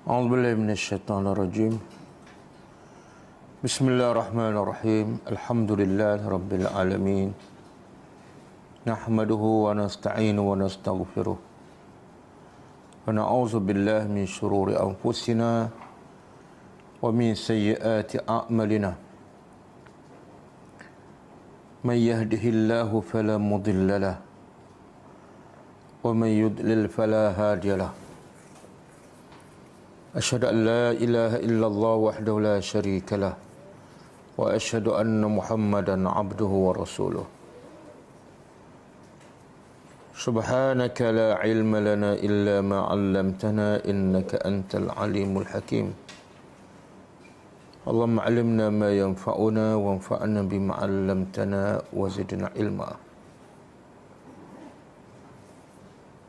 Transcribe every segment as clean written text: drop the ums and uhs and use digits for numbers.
أعوذ بالله من الشيطان الرجيم. بسم الله الرحمن الرحيم. الحمد لله رب العالمين. نحمده ونستعينه ونستغفره. ونعوذ بالله من شرور أنفسنا ومن سيئات أعمالنا. من يهده الله فلا مضل له ومن يضلل فلا هادي له. أشهد أن لا إله إلا الله وحده لا شريك له وأشهد أن محمدا عبده ورسوله. سبحانك لا علم لنا إلا ما علمتنا إنك أنت العليم الحكيم. اللهم علمنا ما ينفعنا وانفعنا بما علمتنا وزدنا علما.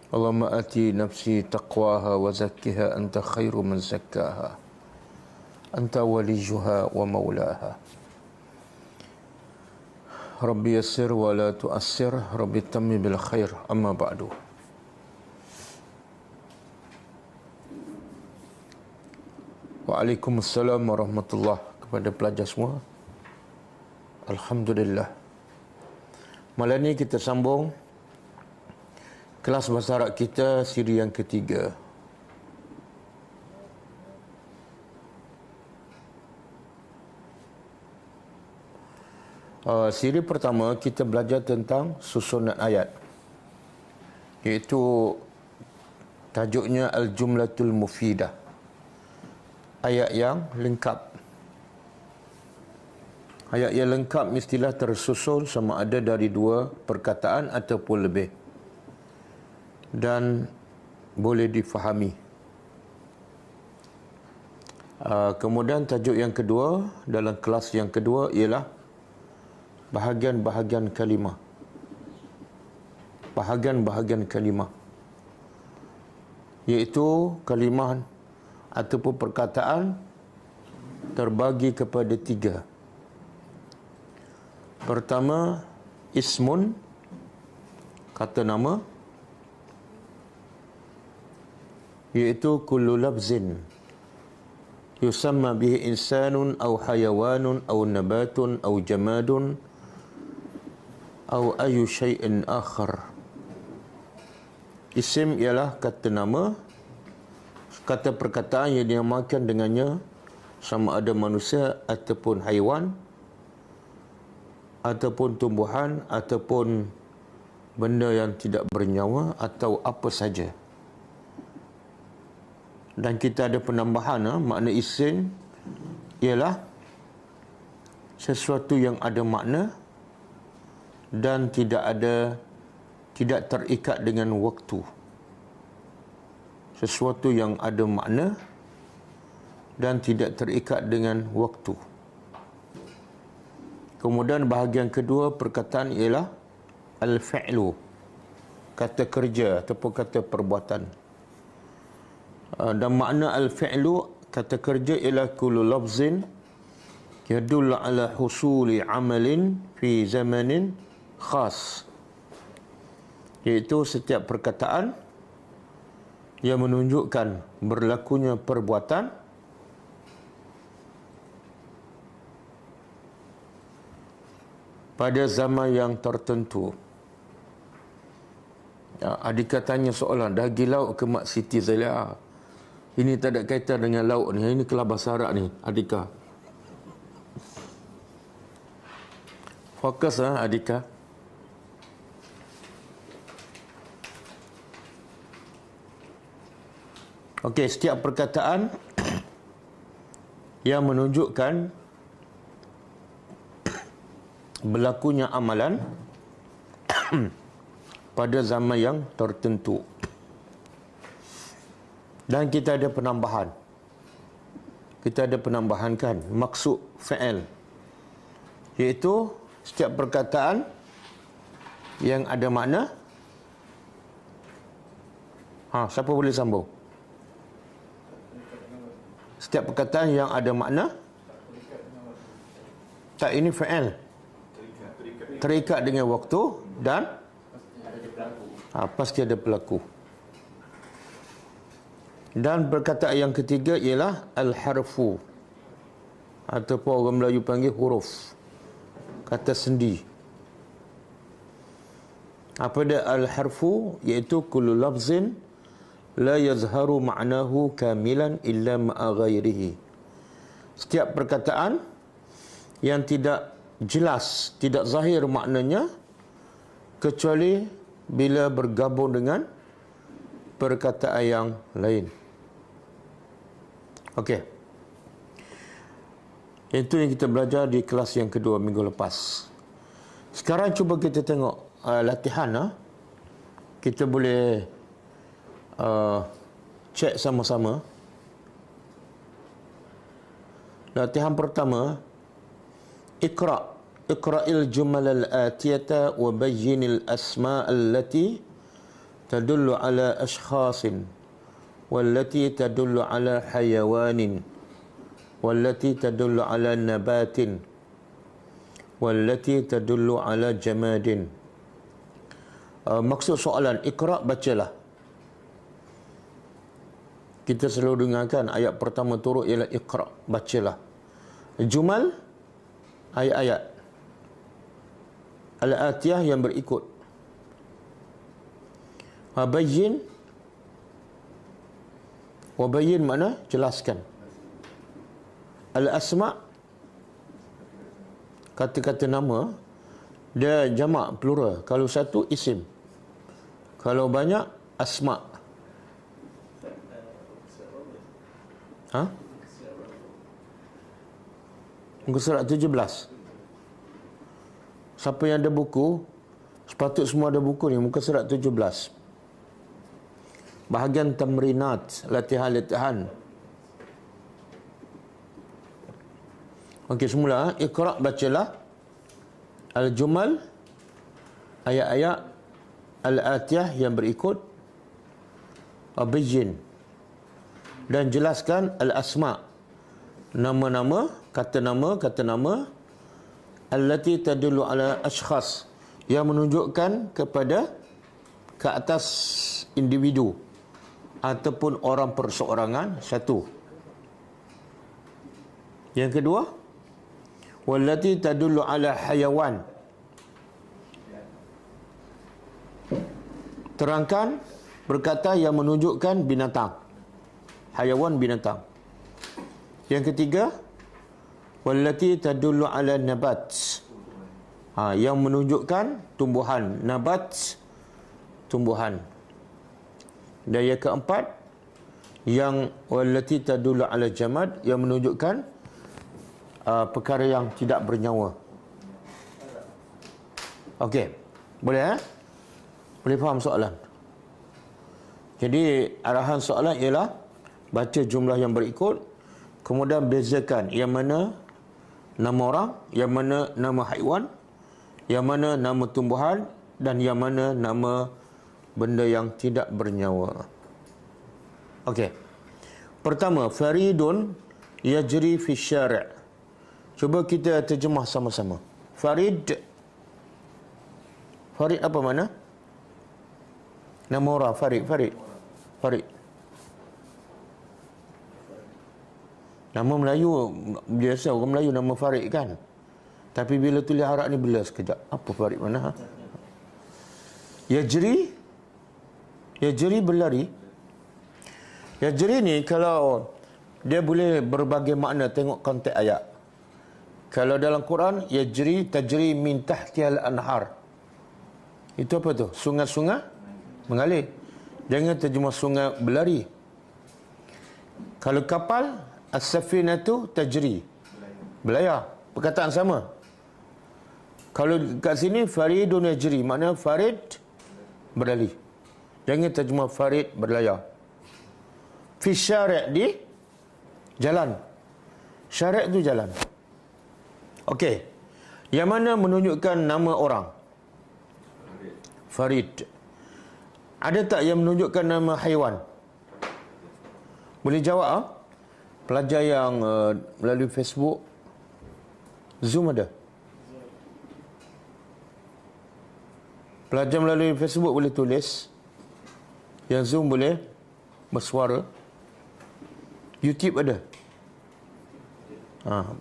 اللهم آتي نفسي تقواها وزكها أنت خير من زكاها أنت وليها ومولاها. ربي يسر ولا تؤسر ربي تمم بالخير. أما بعد. Waalaikumsalam warahmatullahi kepada pelajar semua. Alhamdulillah. Malam ini kita sambung kelas bahasa Arab kita siri yang ketiga. Siri pertama kita belajar tentang susunan ayat, iaitu tajuknya Al-Jumlatul Mufidah, ayat yang lengkap. Ayat yang lengkap mestilah tersusun sama ada dari dua perkataan ataupun lebih dan boleh difahami. Kemudian tajuk yang kedua dalam kelas yang kedua ialah bahagian-bahagian kalimah. Bahagian-bahagian kalimah, iaitu kalimah ataupun perkataan terbagi kepada tiga. Pertama, ismun, kata nama, iaitu kullu lafzin yusamma bihi insanun aw hayawanun aw nabatun aw jamadun aw ayu syai'in akhar. Isim ialah kata nama, kata perkataan yang dinamakan dengannya sama ada manusia ataupun haiwan ataupun tumbuhan ataupun benda yang tidak bernyawa atau apa saja. Dan kita ada penambahan, makna isim ialah sesuatu yang ada makna dan tidak terikat dengan waktu. Sesuatu yang ada makna dan tidak terikat dengan waktu. Kemudian bahagian kedua perkataan ialah al-fi'lu, kata kerja ataupun kata perbuatan. Dan makna al-fi'lu, kata kerja, ialah kullu lafzin yadullu ala husuli amalin fi zamanin khas, iaitu setiap perkataan yang menunjukkan berlakunya perbuatan pada zaman yang tertentu. Adik tanya soalan, dah pergi laut ke Mak Siti Zalia? Ini tak ada kaitan dengan laut ni. Ini kelas bahasa Arab ni, Adika. Fokus Adika. Okey, setiap perkataan yang menunjukkan berlakunya amalan pada zaman yang tertentu. Dan kita ada penambahan. Kita ada penambahan kan, maksud fi'il, iaitu setiap perkataan yang ada makna. Siapa boleh sambung? Setiap perkataan yang ada makna. Tak, ini fi'il, terikat dengan waktu dan pasti ada pelaku. Dan perkataan yang ketiga ialah al-harfu, ataupun orang Melayu panggil huruf, kata sendi. Apa dia al-harfu? Iaitu kullu lafzin la yazharu ma'nahu kamilan illa ma'a ghairihi. Setiap perkataan yang tidak jelas, tidak zahir maknanya kecuali bila bergabung dengan perkataan yang lain. Okey. Itu yang kita belajar di kelas yang kedua minggu lepas. Sekarang cuba kita tengok latihan. Kita boleh cek sama-sama. Latihan pertama, Iqra'il jumal al-atiyata wa bayyinil asma' allati tadullu ala ashkhasin wallati tadullu ala hayawanin wallati tadullu ala nabatin wallati tadullu ala jamadin. Maksud soalan, Iqra', bacalah. Kita selalu dengarkan ayat pertama turut ialah Iqra', bacalah. Jumal, ayat-ayat. Al-atiyah yang berikut. Wabayyin, wabayyin mana? Jelaskan. Al-asma', kata-kata nama, dia jamak, plural. Kalau satu, isim. Kalau banyak, asma'. Muka surat 17. Siapa yang ada buku, sepatut semua ada buku ni, muka surat 17. Bahagian tamrinat, latihan-latihan. Okey, semula. Iqra', bacalah. Al-jumal, ayat-ayat al-atiyah yang berikut. Abayyin, dan jelaskan al-asma', nama-nama, kata nama allati tadullu ala ashkhas, yang menunjukkan kepada ke atas individu ataupun orang perseorangan satu. Yang kedua, wallati tadullu ala hayawan, terangkan berkata yang menunjukkan binatang. Hayawan, binatang. Yang ketiga, wallati tadullu ala nabat, yang menunjukkan tumbuhan. Nabat, tumbuhan. Dan yang keempat, yang wallati tadullu ala jamad, yang menunjukkan perkara yang tidak bernyawa. Okey, boleh boleh faham soalan? Jadi arahan soalan ialah baca jumlah yang berikut, kemudian bezakan yang mana nama orang, yang mana nama haiwan, yang mana nama tumbuhan, dan yang mana nama benda yang tidak bernyawa. Okey. Pertama, faridun yajri fi syari'. Cuba kita terjemah sama-sama. Farid. Farid apa mana? Nama orang, Farid. Nama Melayu, biasa orang Melayu nama Farid kan. Tapi bila tulis Arab ni bela sekejap. Apa Farid mana? Yajri berlari. Yajri ni kalau dia boleh berbagai makna, tengok konteks ayat. Kalau dalam Quran, yajri tajri min tahtihal anhar. Itu apa tu? Sungai-sungai mengalir. Jangan terjemah sungai berlari. Kalau kapal, as-safinatu tajri, berlayar. Perkataan sama. Kalau kat sini faridun yajri, maknanya farid berlari. Jangan terjemah farid berlayar. Fi syari', di jalan. Syari' itu jalan. Okey. Yang mana menunjukkan nama orang? Farid. Ada tak yang menunjukkan nama haiwan? Boleh jawab? Pelajar yang melalui Facebook, Zoom ada? Pelajar melalui Facebook boleh tulis. Yang Zoom boleh bersuara. YouTube ada?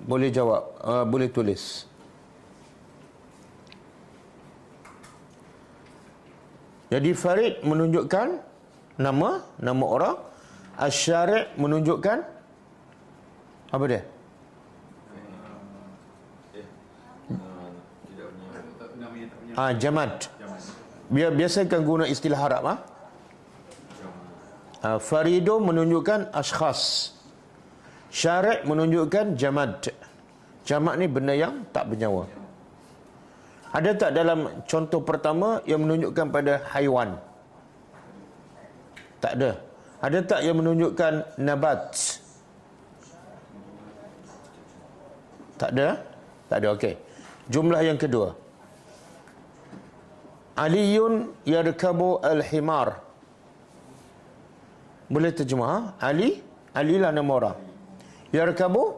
Boleh jawab, boleh tulis. Jadi farid menunjukkan nama orang. Asy-syari' menunjukkan apa dia? Jamad. Biasakan guna istilah Arab. Faridu menunjukkan ashkhas. Syari' menunjukkan jamad. Jamad ni benda yang tak bernyawa. Ada tak dalam contoh pertama yang menunjukkan pada haiwan? Tak ada. Ada tak yang menunjukkan nabat? Tak ada? Tak ada, okey. Jumlah yang kedua. Aliyun yarkabu al-himar. Boleh terjemah? Ali lah nama orang. Yarkabu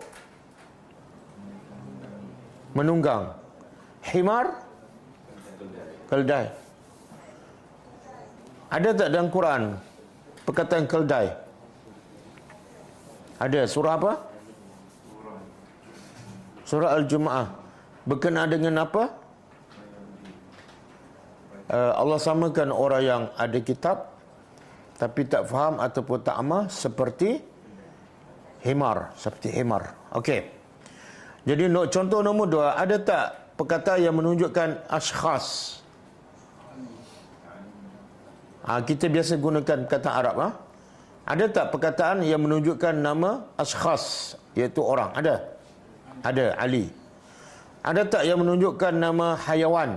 menunggang. Himar keldai. Ada tak dalam Quran perkataan keldai? Ada. Surah apa? Surah Al-Jumu'ah. Berkenaan dengan apa? Allah samakan orang yang ada kitab tapi tak faham ataupun tak amal seperti himar. Okey. Jadi contoh nombor 2, ada tak perkataan yang menunjukkan ashkhas? Kita biasa gunakan perkataan Arab. Ada tak perkataan yang menunjukkan nama ashkhas, iaitu orang? Ada. Ali. Ada tak yang menunjukkan nama hayawan?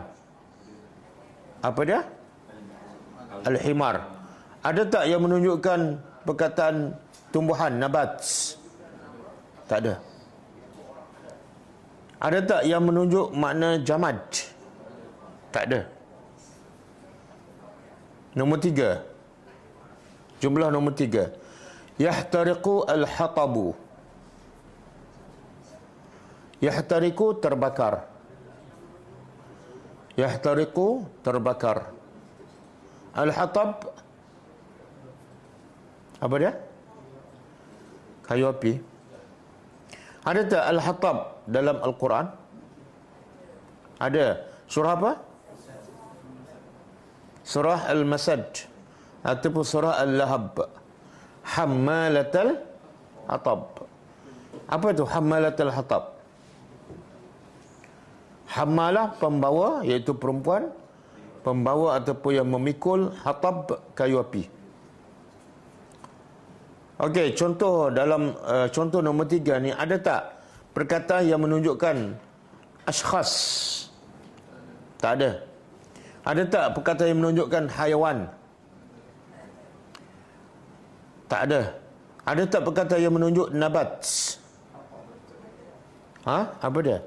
Apa dia? Al-himar. Ada tak yang menunjukkan perkataan tumbuhan, nabat? Tak ada. Ada tak yang menunjuk makna jamad? Tak ada. Nombor 3. Jumlah nombor 3. Yahtariqu al-hatabu. Yahtariqu terbakar. Yahtariqu terbakar. Al-hatab apa dia? Kayu api. Ada tak al-hatab dalam Al-Quran? Ada. Surah apa? Surah Al-Masad ataupun surah Al-Lahab. Hammalatal hatab. Apa itu hammalatal hatab? Hammalah pembawa, iaitu perempuan. Pembawa ataupun yang memikul, hatab kayu api. Okey, contoh dalam contoh nombor 3 ni, ada tak perkataan yang menunjukkan ashkhas? Tak ada. Ada tak perkataan yang menunjukkan haiwan? Tak ada. Ada tak perkataan yang menunjuk nabat? Apa dia?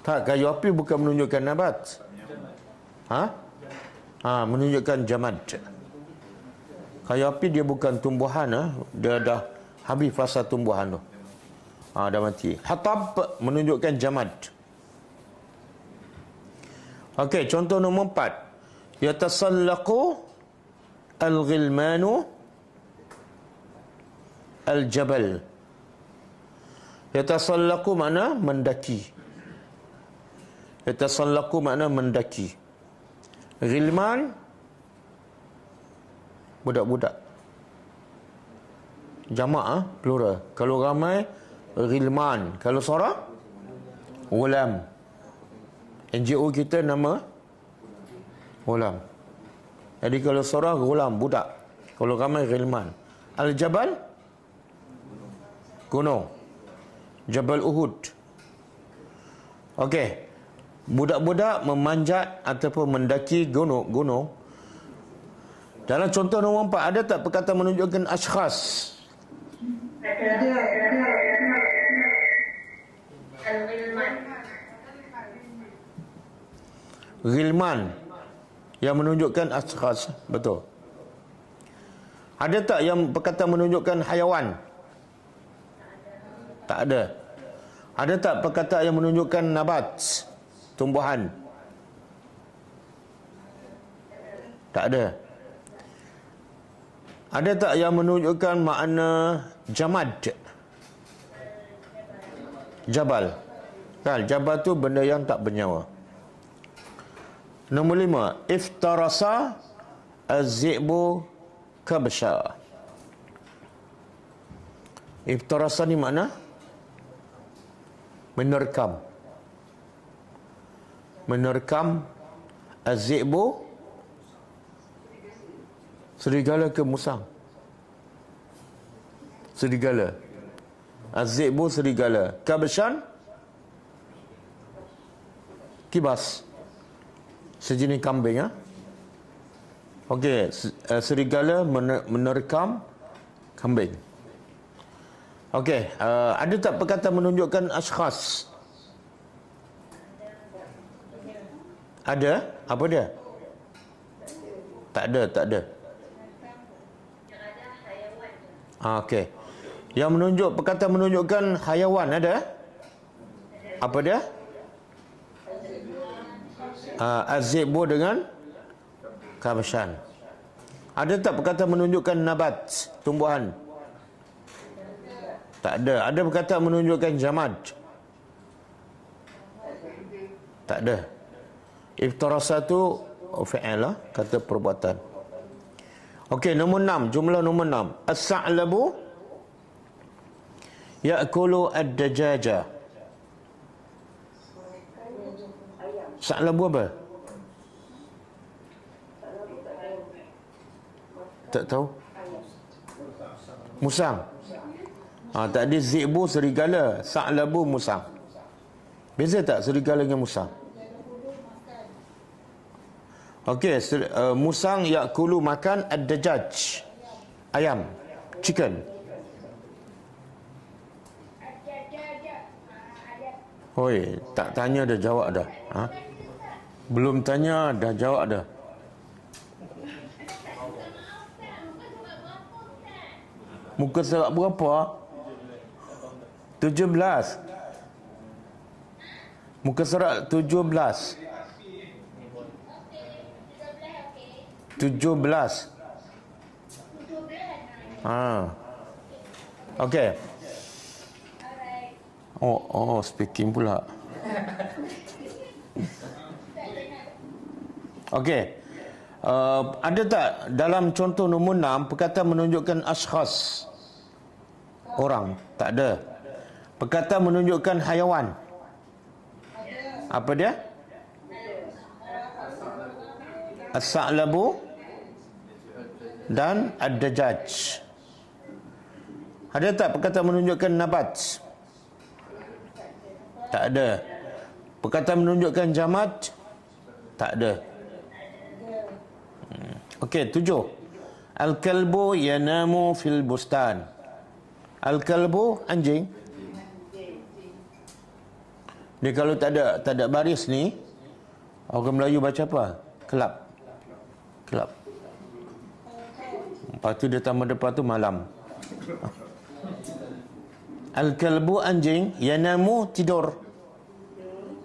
Tak, kayu api bukan menunjukkan nabat. Menunjukkan jamad. Kayu api dia bukan tumbuhan. Dia dah habis fasa tumbuhan tu. Dah mati. Hatab menunjukkan jamad. Okey, contoh nombor 4. Yatasallaqu al-ghilmanu al-jabal. Yatasallaqu makna mendaki. Yatasallaqu makna mendaki. Ghilman budak-budak. Jamak plural. Kalau ramai ghilman, kalau seorang ghulam. NGO kita nama ghulam. Jadi kalau seorang ghulam, budak. Kalau ramai ghilman. Al-jabal gunung. Jabal Uhud. Okey. Budak-budak memanjat ataupun mendaki gunung. Dalam contoh nombor 4, ada tak perkataan menunjukkan ashkhas? Ghilman yang menunjukkan ashkhas. Betul. Ada tak yang perkataan menunjukkan hayawan? Tak ada. Ada tak perkataan yang menunjukkan nabat? Tumbuhan? Tak ada. Ada tak yang menunjukkan makna jamad? Jabal. Kan, jabal tu benda yang tak bernyawa. Nombor 5, iftarasa az-zi'bu kabsha. Iftarasa ni makna menerkam. Menerkam az-zi'bu, serigala ke musang? Serigala. Az-zi'bu serigala. Kabshan, kibas. Sejenis kambing, ha? Okey, serigala menerkam kambing. Okey, ada tak perkataan menunjukkan askhas? Ada? Apa dia? Tak ada, tak ada. Okey. Yang menunjuk, perkataan menunjukkan hayawan ada? Apa dia? Az-zi'bu dengan kabshan. Ada tak perkataan menunjukkan nabat, tumbuhan? Tak ada. Ada perkataan menunjukkan jamad? Tak ada. Iftarasa tu fi'il lah, kata perbuatan. Okey, nombor 6, jumlah nombor 6. As-sa'labu ya'kulu ad-dajaja. Sa'labu apa? Tak tahu. Musang. Tadi zi'bu serigala, sa'labu musang. Beza tak serigala dengan musang? Okey, musang ya'kulu makan ad-dajaj. Ayam, chicken. Hoi, tak tanya dah jawab dah. Belum tanya dah jawab dah. Muka surat berapa? 17. Muka surat 17. 17. Okey. Oh, speaking pula. Okey. Ada tak dalam contoh nombor 6 perkataan menunjukkan ashkhas? Orang? Tak ada. Perkataan menunjukkan hayawan? Apa dia? As-sa'labu dan ad-dajaj. Ada tak perkataan menunjukkan nabat? Tak ada. Perkataan menunjukkan jamad? Tak ada. Okey, 7. Al-kalbu yanamu fil bustan. Al-kalbu, anjing. Dia kalau tak ada baris ni, orang Melayu baca apa? Kelab. Kelab. Lepas tu dia tambah depan tu malam. Al-kalbu, anjing, yanamu, tidur.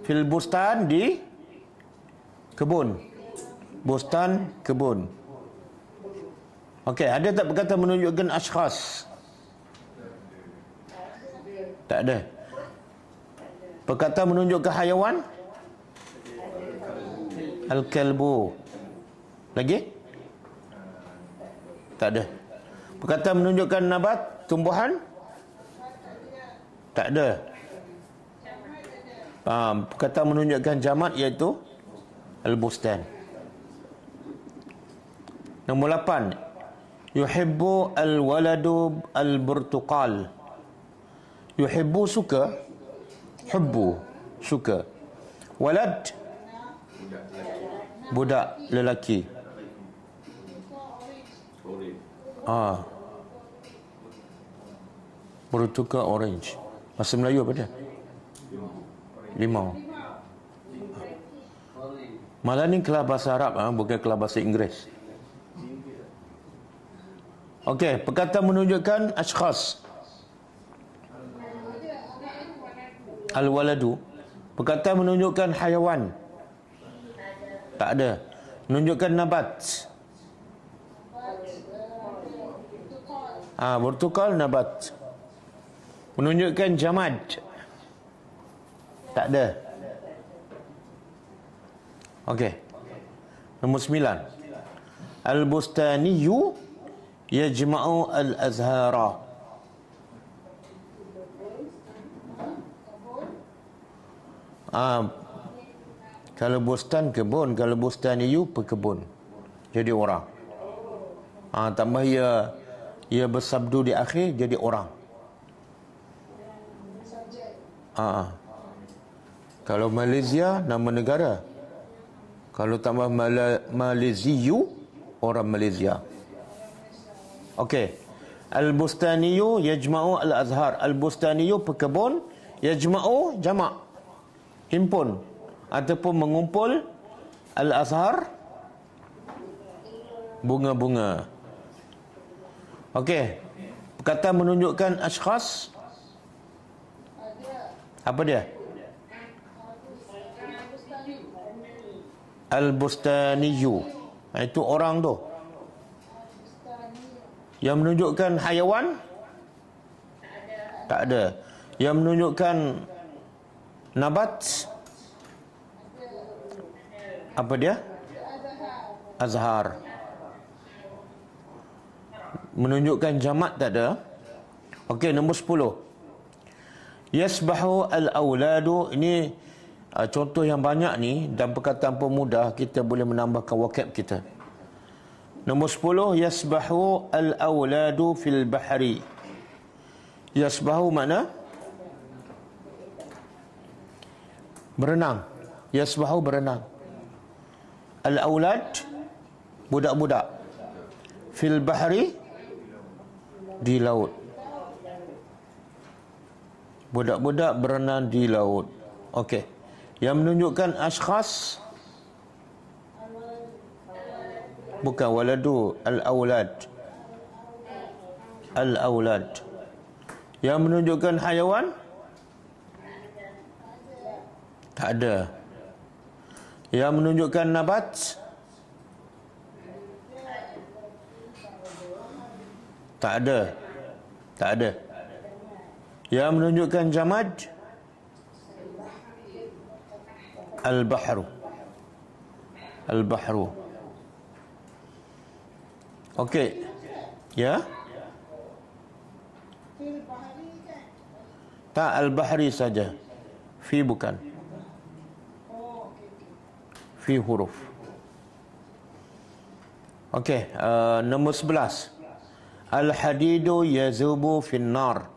Fil bustan, di kebun. Bustan, kebun. Okey, ada tak perkataan menunjukkan ashkhas? Tak ada. Perkataan menunjukkan hayawan? Al-kalbu. Lagi? Tak ada. Perkataan menunjukkan nabat, tumbuhan? Tak ada. Perkataan menunjukkan jamad iaitu al-bustan. Nombor 8. Yuhibbu al-waladu al-burtuqal. Yuhibbu suka. Hubbu suka. Walad budak lelaki. Burtuqal orange. Bahasa Melayu apa dia? Limau. Malah ni kelas bahasa Arab, bukan kelas bahasa Inggeris. Okey, perkataan menunjukkan ashkhas. Al-waladu. Perkataan menunjukkan hayawan. Tak ada. Menunjukkan nabat. Bertukar nabat. Menunjukkan jamad. Tak ada. Okey. Nombor 9. Al-bustaniyu yajma'u al-azhara. Kalau bustan kebun, kalau bustaniyu pekebun. Jadi orang. Tambah ia bersabdu di akhir jadi orang. Kalau Malaysia nama negara. Kalau tambah Maleziyu orang Malaysia. Okey. Al-bustaniyu yajma'u al-azhar. Al-bustaniyu pekebun, yajma'u jamak. Himpun ataupun mengumpul, al-azhar bunga-bunga. Okey. Perkataan menunjukkan askhas. Apa dia? Al-bustaniyu. Itu orang tu. Yang menunjukkan haiwan? Tak ada. Yang menunjukkan nabat? Apa dia? Azhar. Menunjukkan jamak tak ada. Okey, nombor 10. Yasbahu al-awladu. Ini contoh yang banyak ni. Dan perkataan pemudah kita boleh menambahkan wakab kita. Nombor 10. Yasbahu al-awladu fil bahri. Yasbahu makna? Berenang. Yasbahu berenang. Al-awlad budak-budak. Fil bahri di laut. Budak-budak berenang di laut. Okey. Yang menunjukkan askhas bukan waladu, al-awlad. Al-awlad. Yang menunjukkan haiwan? Tak ada. Yang menunjukkan nabat? Tak ada. Tak ada. Yang menunjukkan jamad? Al-bahru. Al-bahru. Okey. Ya? Tak, al-bahri saja. Fi bukan. Fi huruf. Okey, nombor 11. Al-hadidu yazubu fin nar.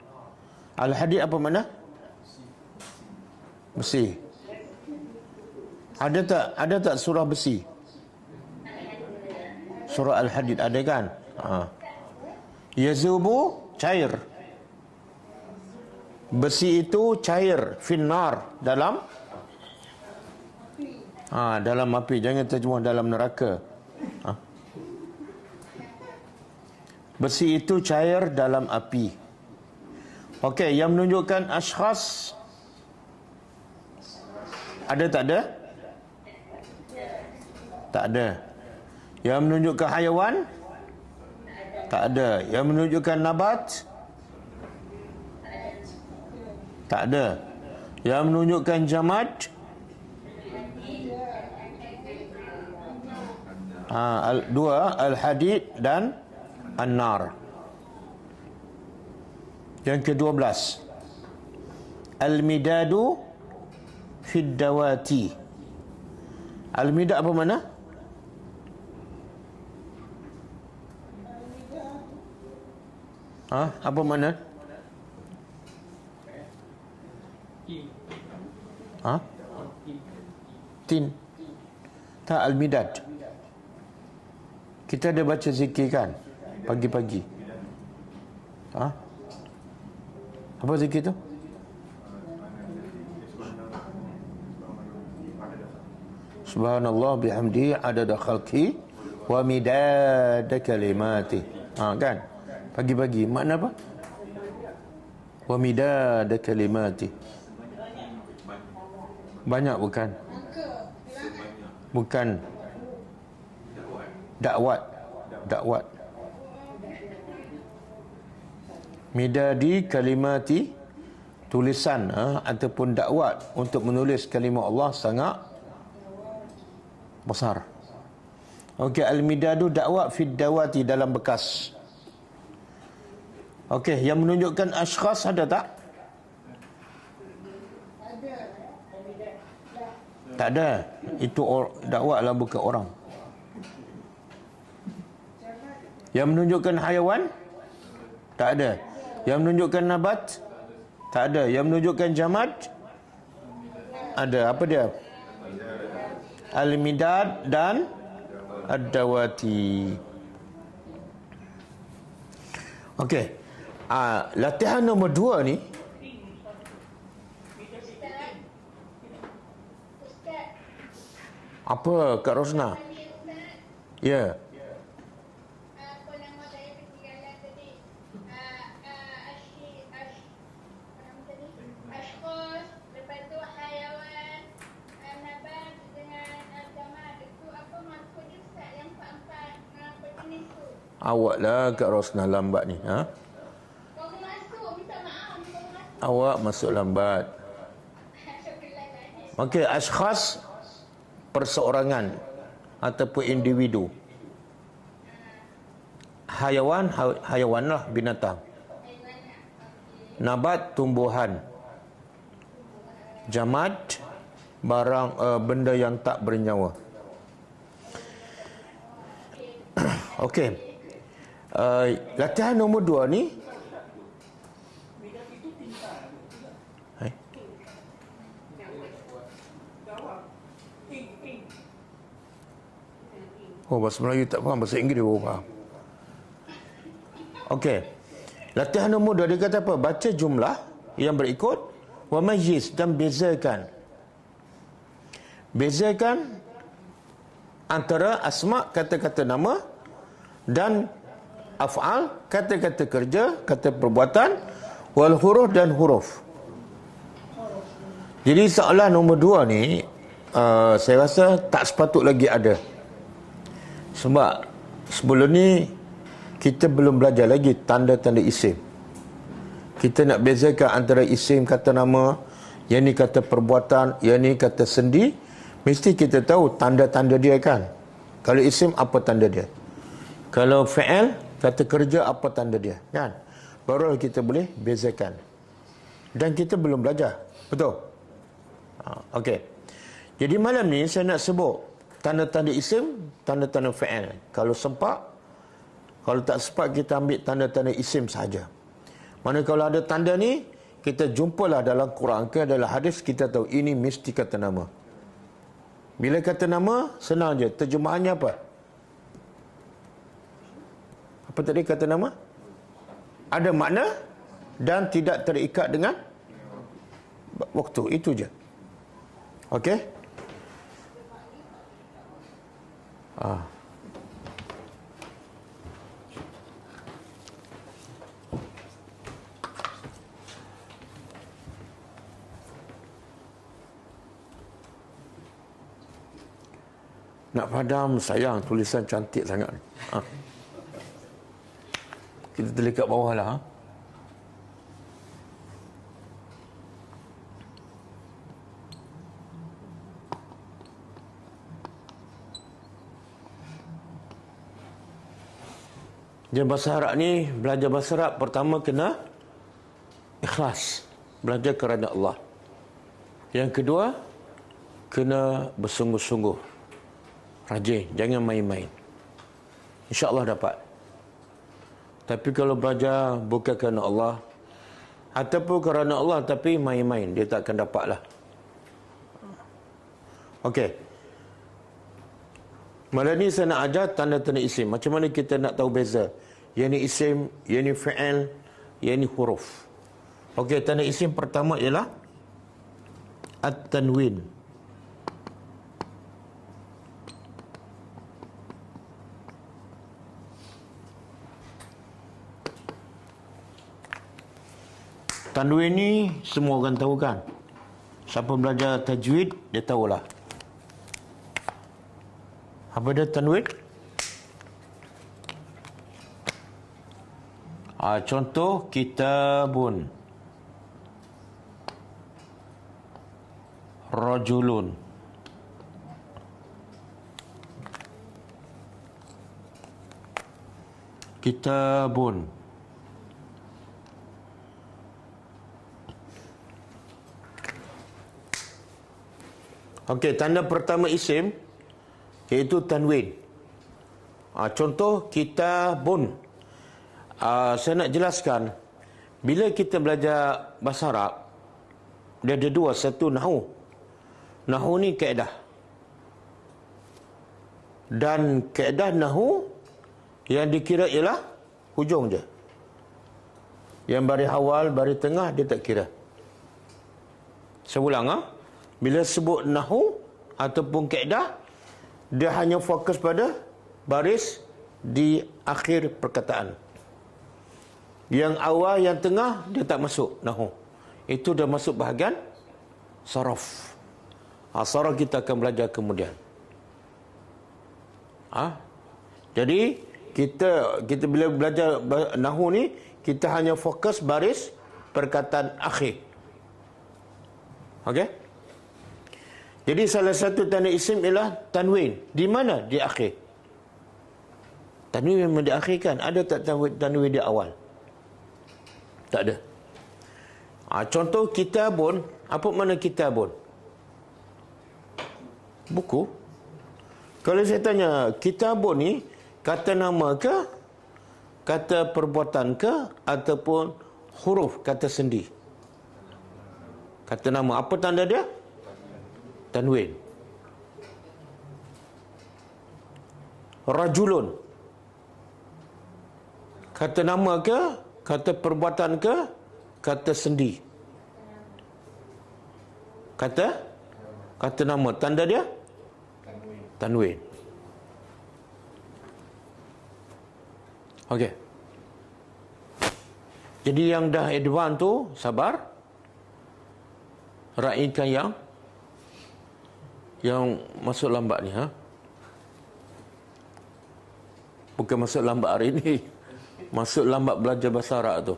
Al-hadid apa makna? Besi. Ada tak surah besi? Surah Al-Hadid ada kan? Yazubu cair. Besi itu cair finnar dalam dalam api. Jangan terjemah dalam neraka. Besi itu cair dalam api. Okey, yang menunjukkan askhas ada tak ada? Tak ada. Yang menunjukkan haiwan? Tak ada. Yang menunjukkan nabat? Tak ada. Yang menunjukkan jamad? Dua, al-hadid dan an-nar. Yang ke-12. Al-midadu fid dawati. Al-midad apa mana? Apa mana? Tin. Tak, al-midad. Kita ada baca zikir kan pagi-pagi. Apa zikir tu? Subhanallah bihamdihi adada khalqi wa midada kalimati. Kan? Pagi-pagi. Makna apa? Wa midada kalimati. Banyak bukan? Bukan. Dakwat. Midadi kalimati, tulisan ataupun dakwat untuk menulis kalimah Allah sangat besar. Okey, al-midadu dakwat fid dawati, dalam bekas. Okey, yang menunjukkan askhas ada tak? Tak ada. Itu dakwatlah, bukan orang. Yang menunjukkan haiwan? Tak ada. Yang menunjukkan nabat? Tak ada. Yang menunjukkan jamad? Ada. Apa dia? Al-midad dan ad-dawati. Okey. Latihan nombor 2 ni, apa Kak Rosna? Ya. Awaklah Kak Rosna lambat ni. Awak masuk lambat. Okey, askhas perseorangan ataupun individu. Hayawan, hayawanlah, binatang. Nabat, tumbuhan. Jamad, barang, benda yang tak bernyawa. Okey. Latihan nombor 2 ni, bahasa Melayu tak faham, bahasa Inggeris baru faham. Okey. Latihan nombor 2 dia kata apa? Baca jumlah yang berikut, wa mayyiz, dan bezakan. Bezakan antara asma, kata-kata nama, dan af'al, kata-kata kerja, kata perbuatan, wal huruf, dan huruf. Jadi soalan nombor 2 ni, saya rasa tak sepatut lagi ada. Sebab sebelum ni kita belum belajar lagi tanda-tanda isim. Kita nak bezakan antara isim, kata nama, yang ni kata perbuatan, yang ni kata sendi. Mesti kita tahu tanda-tanda dia kan. Kalau isim, apa tanda dia? Kalau fi'il, kata kerja, apa tanda dia? Kan? Baru kita boleh bezakan. Dan kita belum belajar. Betul? Okey. Jadi malam ni saya nak sebut tanda-tanda isim, tanda-tanda fi'il. Kalau sempat, kalau tak sempat, kita ambil tanda-tanda isim saja. Mana kalau ada tanda ni, kita jumpalah dalam Quran ke dalam hadis, kita tahu ini mesti kata nama. Bila kata nama, senang je. Terjemahannya apa? Apa tadi kata nama? Ada makna dan tidak terikat dengan waktu. Itu je. Okey? Nak padam, sayang, tulisan cantik sangat. Kita tulis kat bawah lah. Jadi bahasa Arab ni, belajar bahasa Arab pertama kena ikhlas. Belajar kerana Allah. Yang kedua, kena bersungguh-sungguh. Rajin, jangan main-main. InsyaAllah dapat. Tapi kalau belajar bukan kerana Allah, ataupun kerana Allah tapi main-main, dia tak akan dapat lah. Okey. Malam ni saya nak ajar tanda-tanda isim. Macam mana kita nak tahu beza? Yang ni isim, yang ni fi'il, yang ni huruf. Okey, tanda isim pertama ialah at-tanwin. Tanwin ni semua orang tahu kan? Siapa belajar tajwid, dia tahulah. Apa dia tanwin? Contoh kitabun, rajulun. Kitabun. Okey, tanda pertama isim iaitu tanwin. Contoh kitabun. Saya nak jelaskan, bila kita belajar bahasa Arab, dia ada dua. Satu nahu. Nahu ni kaedah. Dan kaedah nahu yang dikira ialah hujung je. Yang baris awal, baris tengah dia tak kira. Saya ulang. Bila sebut nahu ataupun kaedah, dia hanya fokus pada baris di akhir perkataan. Yang awal, yang tengah, dia tak masuk nahu. Itu dah masuk bahagian saraf. Saraf kita akan belajar kemudian. Jadi kita bila belajar nahu ni, kita hanya fokus baris perkataan akhir. Okey? Jadi salah satu tanda isim ialah tanwin. Di mana? Di akhir. Tanwin memang diakhirkan. Ada tak tanwin di awal? Tak ada. Contoh kitabun. Apa makna kitabun? Buku. Kalau saya tanya, kitabun ni kata nama ke, kata perbuatan ke, ataupun huruf kata sendi? Kata nama. Apa tanda dia? Tanwin. Rajulun. Kata nama ke, kata perbuatan ke, kata sendi? Kata nama. Tanda dia? Tanwin. Okey. Jadi yang dah advance tu sabar. Raihkan yang masuk lambat ni, Bukan masuk lambat hari ni. Masuk lambat belajar bahasa Arab tu.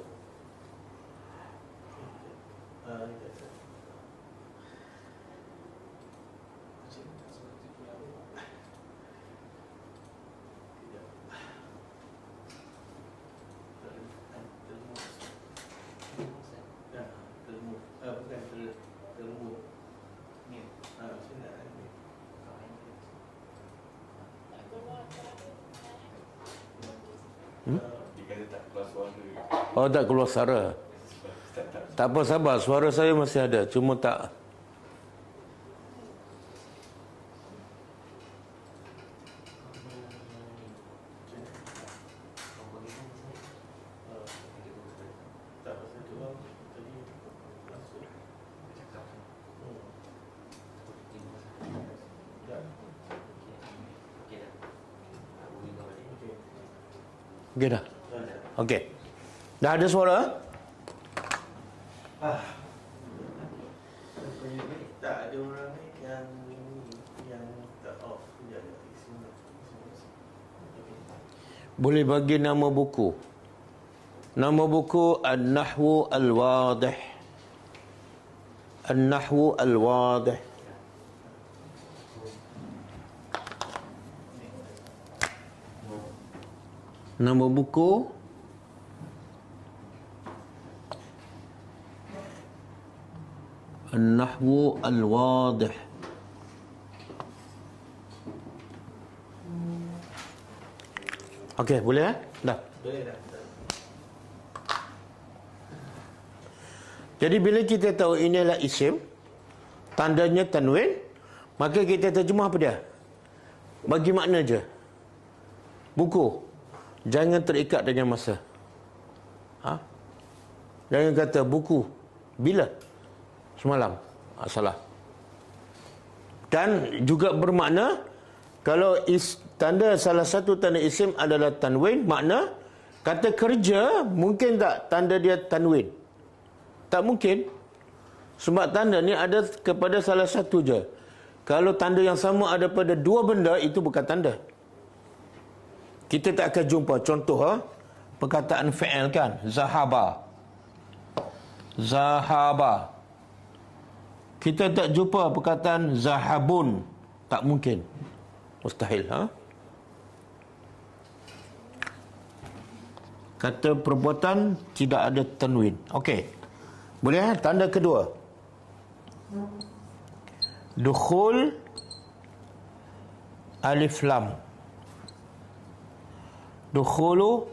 Oh, tak keluar suara. Tak apa, sabar. Suara saya masih ada. Cuma tak. Okey dah. Okey. Dah ada suara? Tak ada orang yang tak off. Boleh bagi nama buku. Nama buku An-Nahwu Al-Wadih. An-Nahwu Al-Wadih. Nama buku An-Nahwu Al-Wadih. Okey, boleh Dah. Boleh dah. Jadi bila kita tahu ini adalah isim, tandanya tanwin, maka kita terjemah apa dia? Bagi makna je. Buku. Jangan terikat dengan masa. Jangan kata buku. Bila? Semalam. Salah. Dan juga bermakna, kalau tanda salah satu tanda isim adalah tanwin, makna kata kerja, mungkin tak tanda dia tanwin? Tak mungkin. Sebab tanda ni ada kepada salah satu je. Kalau tanda yang sama ada pada dua benda, itu bukan tanda. Kita tak akan jumpa contoh perkataan fi'il kan? Zahaba. Zahaba. Kita tak jumpa perkataan zahabun. Tak mungkin. Mustahil. Kata perbuatan tidak ada tanwin. Okey. Boleh? Tanda kedua. Dukhul alif lam. Dukhulu,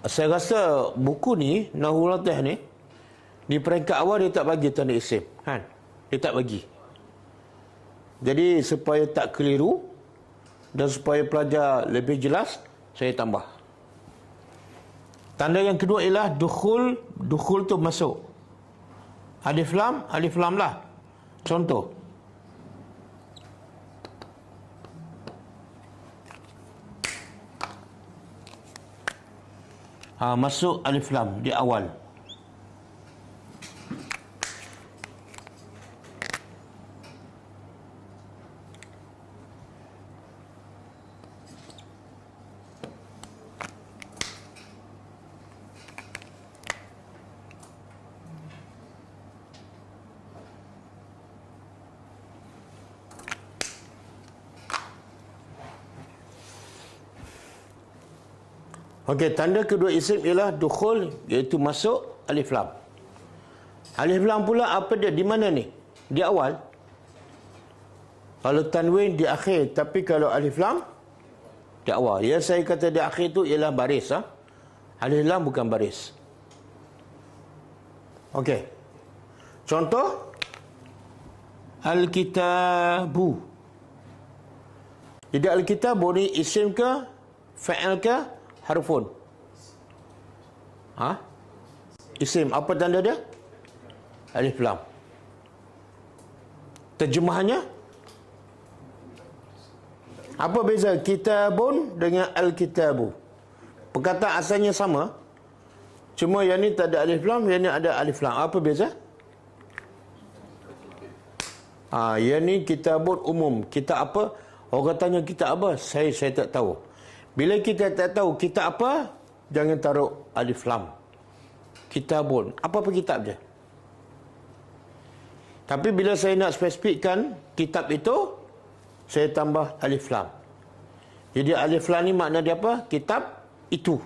saya rasa buku ni, Nahwu Latih ni, di peringkat awal dia tak bagi tanda isim. Kan? Dia tak bagi. Jadi supaya tak keliru dan supaya pelajar lebih jelas, saya tambah. Tanda yang kedua ialah dukhul. Dukhul tu masuk. Alif lam lah. Contoh. Masuk alif lam di awal. Okey, tanda kedua isim ialah dukhul, iaitu masuk alif lam. Alif lam pula apa dia? Di mana ni? Di awal. Kalau tanwin di akhir, tapi kalau alif lam di awal. Yang saya kata di akhir tu ialah baris. Alif lam bukan baris. Okey. Contoh Al-Kitabu. Jadi Al-Kitabu ni isim ke, fa'il ke, harfun? Isim. Apa tanda dia? Alif lam. Terjemahannya? Apa beza kitabun dengan al-kitabu? Perkataan asalnya sama. Cuma yang ni tak ada alif lam, yang ni ada alif lam. Apa beza? Yang ni kitabun umum. Kitab apa? Orang tanya kitab apa? Saya tak tahu. Bila kita tak tahu kitab apa, jangan taruh alif lam. Kitabun. Apa-apa kitab je. Tapi bila saya nak spesifikkan kitab itu, saya tambah alif lam. Jadi alif lam ni makna dia apa? Kitab itu.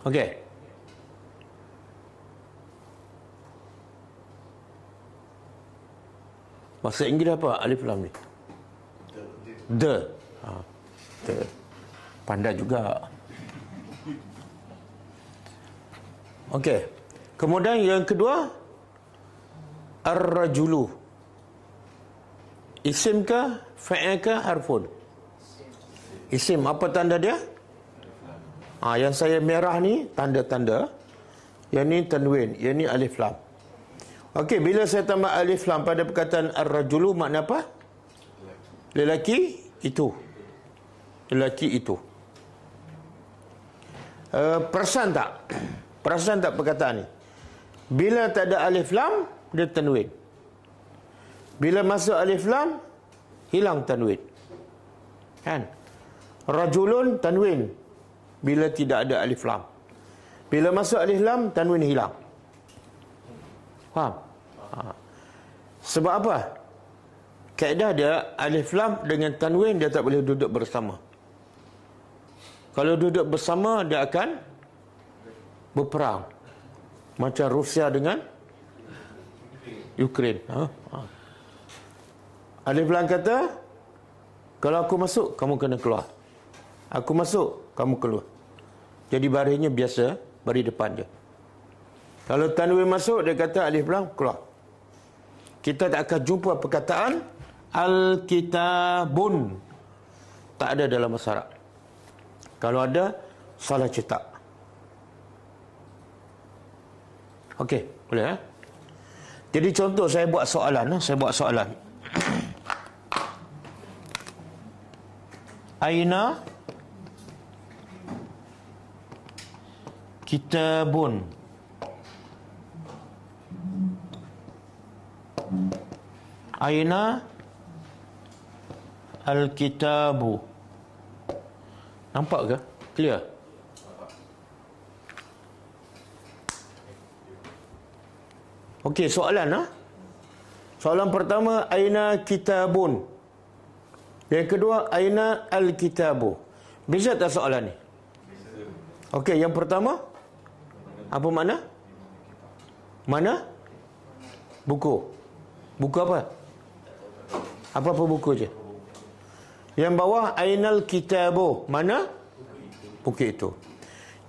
Okey. Bahasa Inggeris apa alif lam ni? The. Pandai juga. Okey. Kemudian yang kedua, ar-rajulu. Isim ke, fa'il ke, harfun? Isim. Apa tanda dia? Yang saya merah ni tanda-tanda. Yang ni tanwin, yang ni alif lam. Okey, bila saya tambah alif lam pada perkataan ar-rajulu, makna apa? Lelaki itu. Lelaki itu. Perasan tak? Perasan tak perkataan ni? Bila tak ada alif lam, dia tanwin. Bila masuk alif lam, hilang tanwin. Kan? Rajulun tanwin bila tidak ada alif lam. Bila masuk alif lam, tanwin hilang. Faham? Sebab apa? Kaedah dia, alif lam dengan tanwin dia tak boleh duduk bersama. Kalau duduk bersama, dia akan berperang. Macam Rusia dengan Ukraine. Alif lam kata, kalau aku masuk, kamu kena keluar. Aku masuk, kamu keluar. Jadi barisnya biasa, baris depan je. Kalau tanwin masuk, dia kata alif lam keluar. Kita tak akan jumpa perkataan Al-Kitabun. Tak ada dalam bahasa Arab. Kalau ada, salah cetak. Okey, boleh Jadi contoh saya buat soalan. Aina kitabun? Aina al-kitabu? Nampak ke? Clear? Okey, soalan ha? Soalan pertama, aina kitabun. Yang kedua, aina al-kitabu. Bisa tak soalan ni? Okey, yang pertama, apa makna? Mana? Buku. Buku apa? Apa-apa buku je. Yang bawah, ainal kitabu. Mana? Buku itu.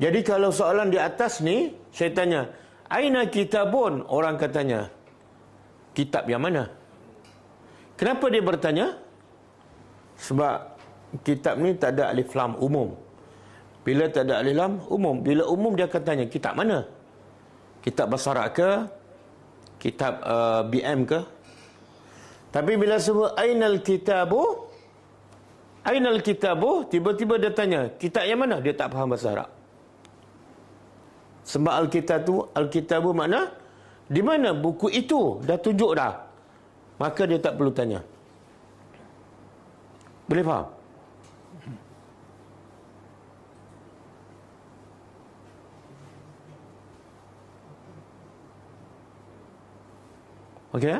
Jadi kalau soalan di atas ni, saya tanya, aina kitabun? Orang katanya, kitab yang mana? Kenapa dia bertanya? Sebab kitab ni tak ada alif lam umum. Bila tak ada alif lam umum, bila umum dia akan tanya, kitab mana? Kitab bahasa Arab ke? Kitab BM ke? Tapi bila sebut ainal kitabu, ainal kitabu, tiba-tiba dia tanya, kitab yang mana? Dia tak faham bahasa Arab. Sebab al-kitabu makna di mana buku itu? Dah tunjuk dah. Maka dia tak perlu tanya. Boleh faham? Okey?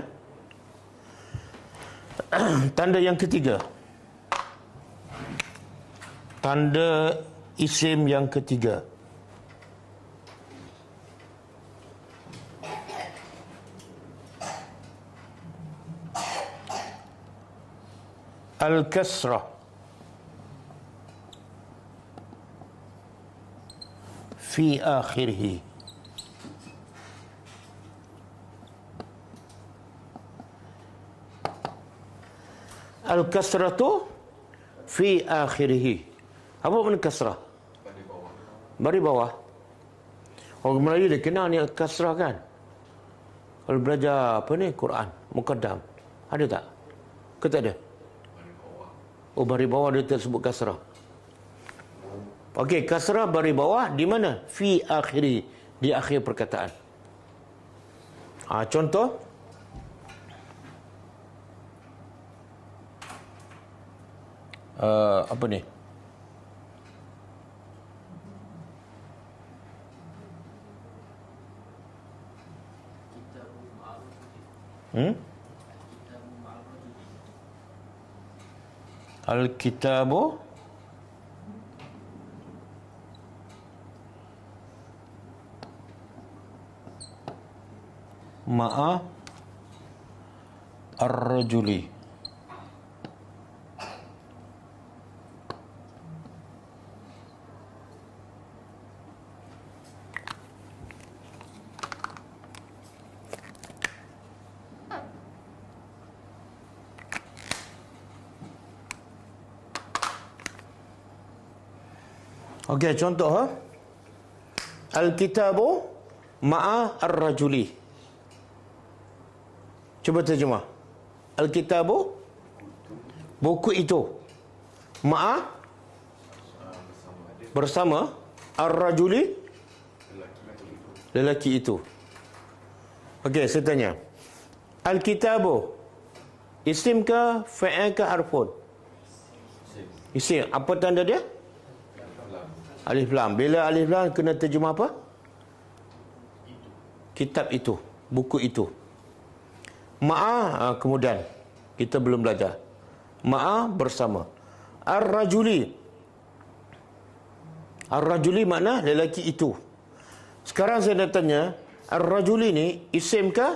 Tanda yang ketiga. Tanda isim yang ketiga. Al-kasrah fi akhirih. Al-kasratu fi akhirih. Apa makna kasrah? Baris bawah. Orang Melayu dia kenal ni al-kasrah kan? Kalau belajar apa ni? Quran, Muqaddam. Ada tak? Ke tak ada? Oh, baris bawah dia tersebut kasrah. Okey, kasrah baris bawah di mana? Fi akhiri, di akhir perkataan. Contoh. Apa ni? Al-kitabu ma'a ar-rajuli. Okey, contoh ha? Al-kitabu ma'a ar-rajuli. Cuba terjemah. Al-kitabu, buku itu, ma'a, bersama, ar-rajuli, lelaki itu. Okey, saya tanya. Al-kitabu, isim ke, fa'il ke, harfun? Isim. Apa tanda dia? Alif lam. Bila alif lam kena terjemah apa? Kitab itu, buku itu. Ma'a, kemudian kita belum belajar. Ma'a, bersama. Ar-rajuli. Ar-rajuli makna lelaki itu. Sekarang saya nak tanya, ar-rajuli ni isim ke?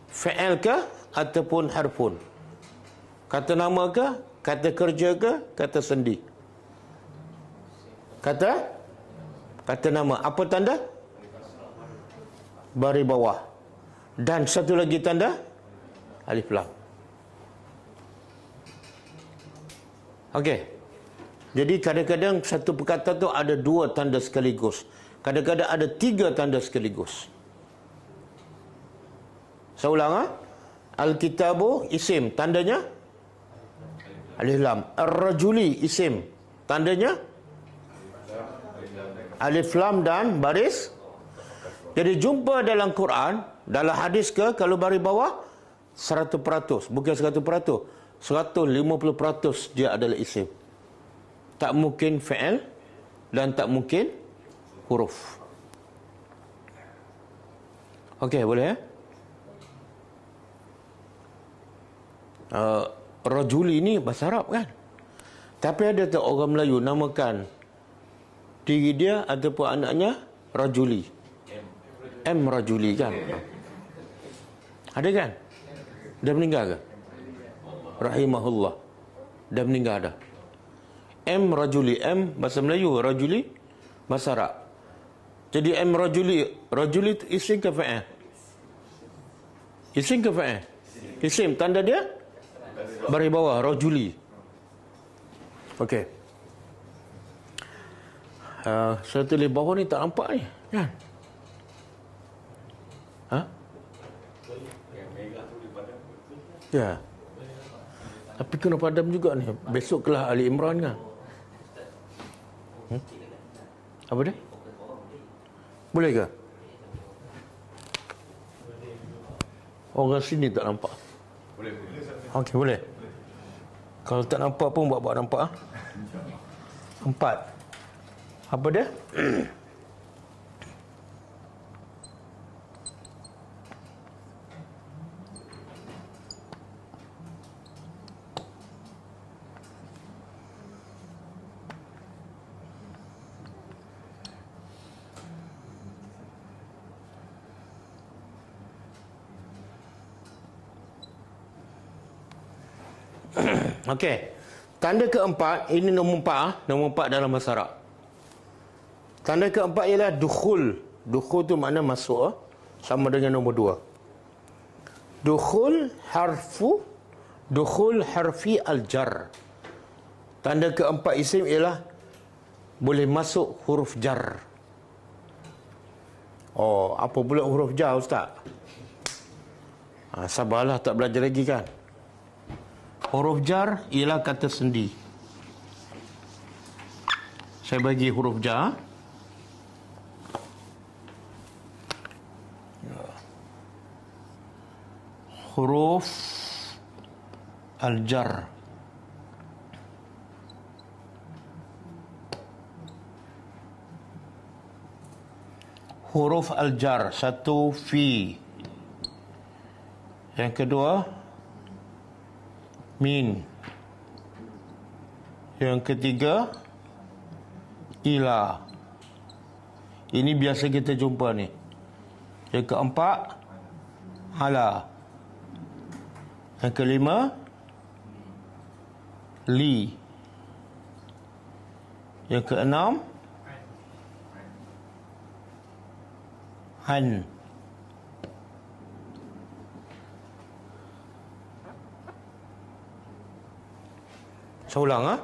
Fa'il ke? Ataupun harfun? Kata nama ke? Kata kerja ke? Kata sendi? Kata nama. Apa tanda? Baris bawah. Dan satu lagi tanda? Alif lam. Okey. Jadi kadang-kadang satu perkataan tu ada dua tanda sekaligus. Kadang-kadang ada tiga tanda sekaligus. Saya ulang ha? Al-kitabu isim. Tandanya? Alif lam. Ar-rajuli isim. Tandanya? Alif lam dan baris. Jadi jumpa dalam Quran, dalam hadis ke, kalau baris bawah 100%, bukan 100%, 150% dia adalah isim. tak mungkin fi'il, dan tak mungkin huruf. Okey, boleh ya? Rajuli ni bahasa Arab kan? Tapi ada tak orang Melayu namakan diri dia ataupun anaknya Rajuli? M Rajuli kan? Ada kan? Dah meninggal ke? Rahimahullah. Dah meninggal dah. M Rajuli. M bahasa Melayu, Rajuli bahasa Arab. Jadi M Rajuli. Rajuli itu isim ke fa'il? Isim ke fa'il? Isim. Tanda dia baris bawah, Rajuli. Okey. Saya tulis bawah ni tak nampak ni kan? Ha? Ya. Tapi kena padam juga ni. Besok kelas Ali Imran kan? Apa dia? Boleh ke? Orang sini tak nampak. Boleh. Okey, boleh. Kalau tak nampak pun buat-buat nampak. 4. Apa dia? Okey. Tanda keempat, ini nombor 4, nombor 4 dalam bahasa Arab. Tanda keempat ialah dukhul. Dukhul tu makna masuk, sama dengan nombor 2. Dukhul harfi al-jar. Tanda keempat isim ialah boleh masuk huruf jar. Oh, apa pula huruf jar, Ustaz? Sabarlah, tak belajar lagi kan? Huruf jar ialah kata sendi. Saya bagi huruf jar. Huruf al-jar. Huruf al-jar. 1 fi. Yang kedua min. Yang ketiga ila. Ini biasa kita jumpa ni. Yang keempat ala. Yang kelima li. Yang keenam han. Saya ulang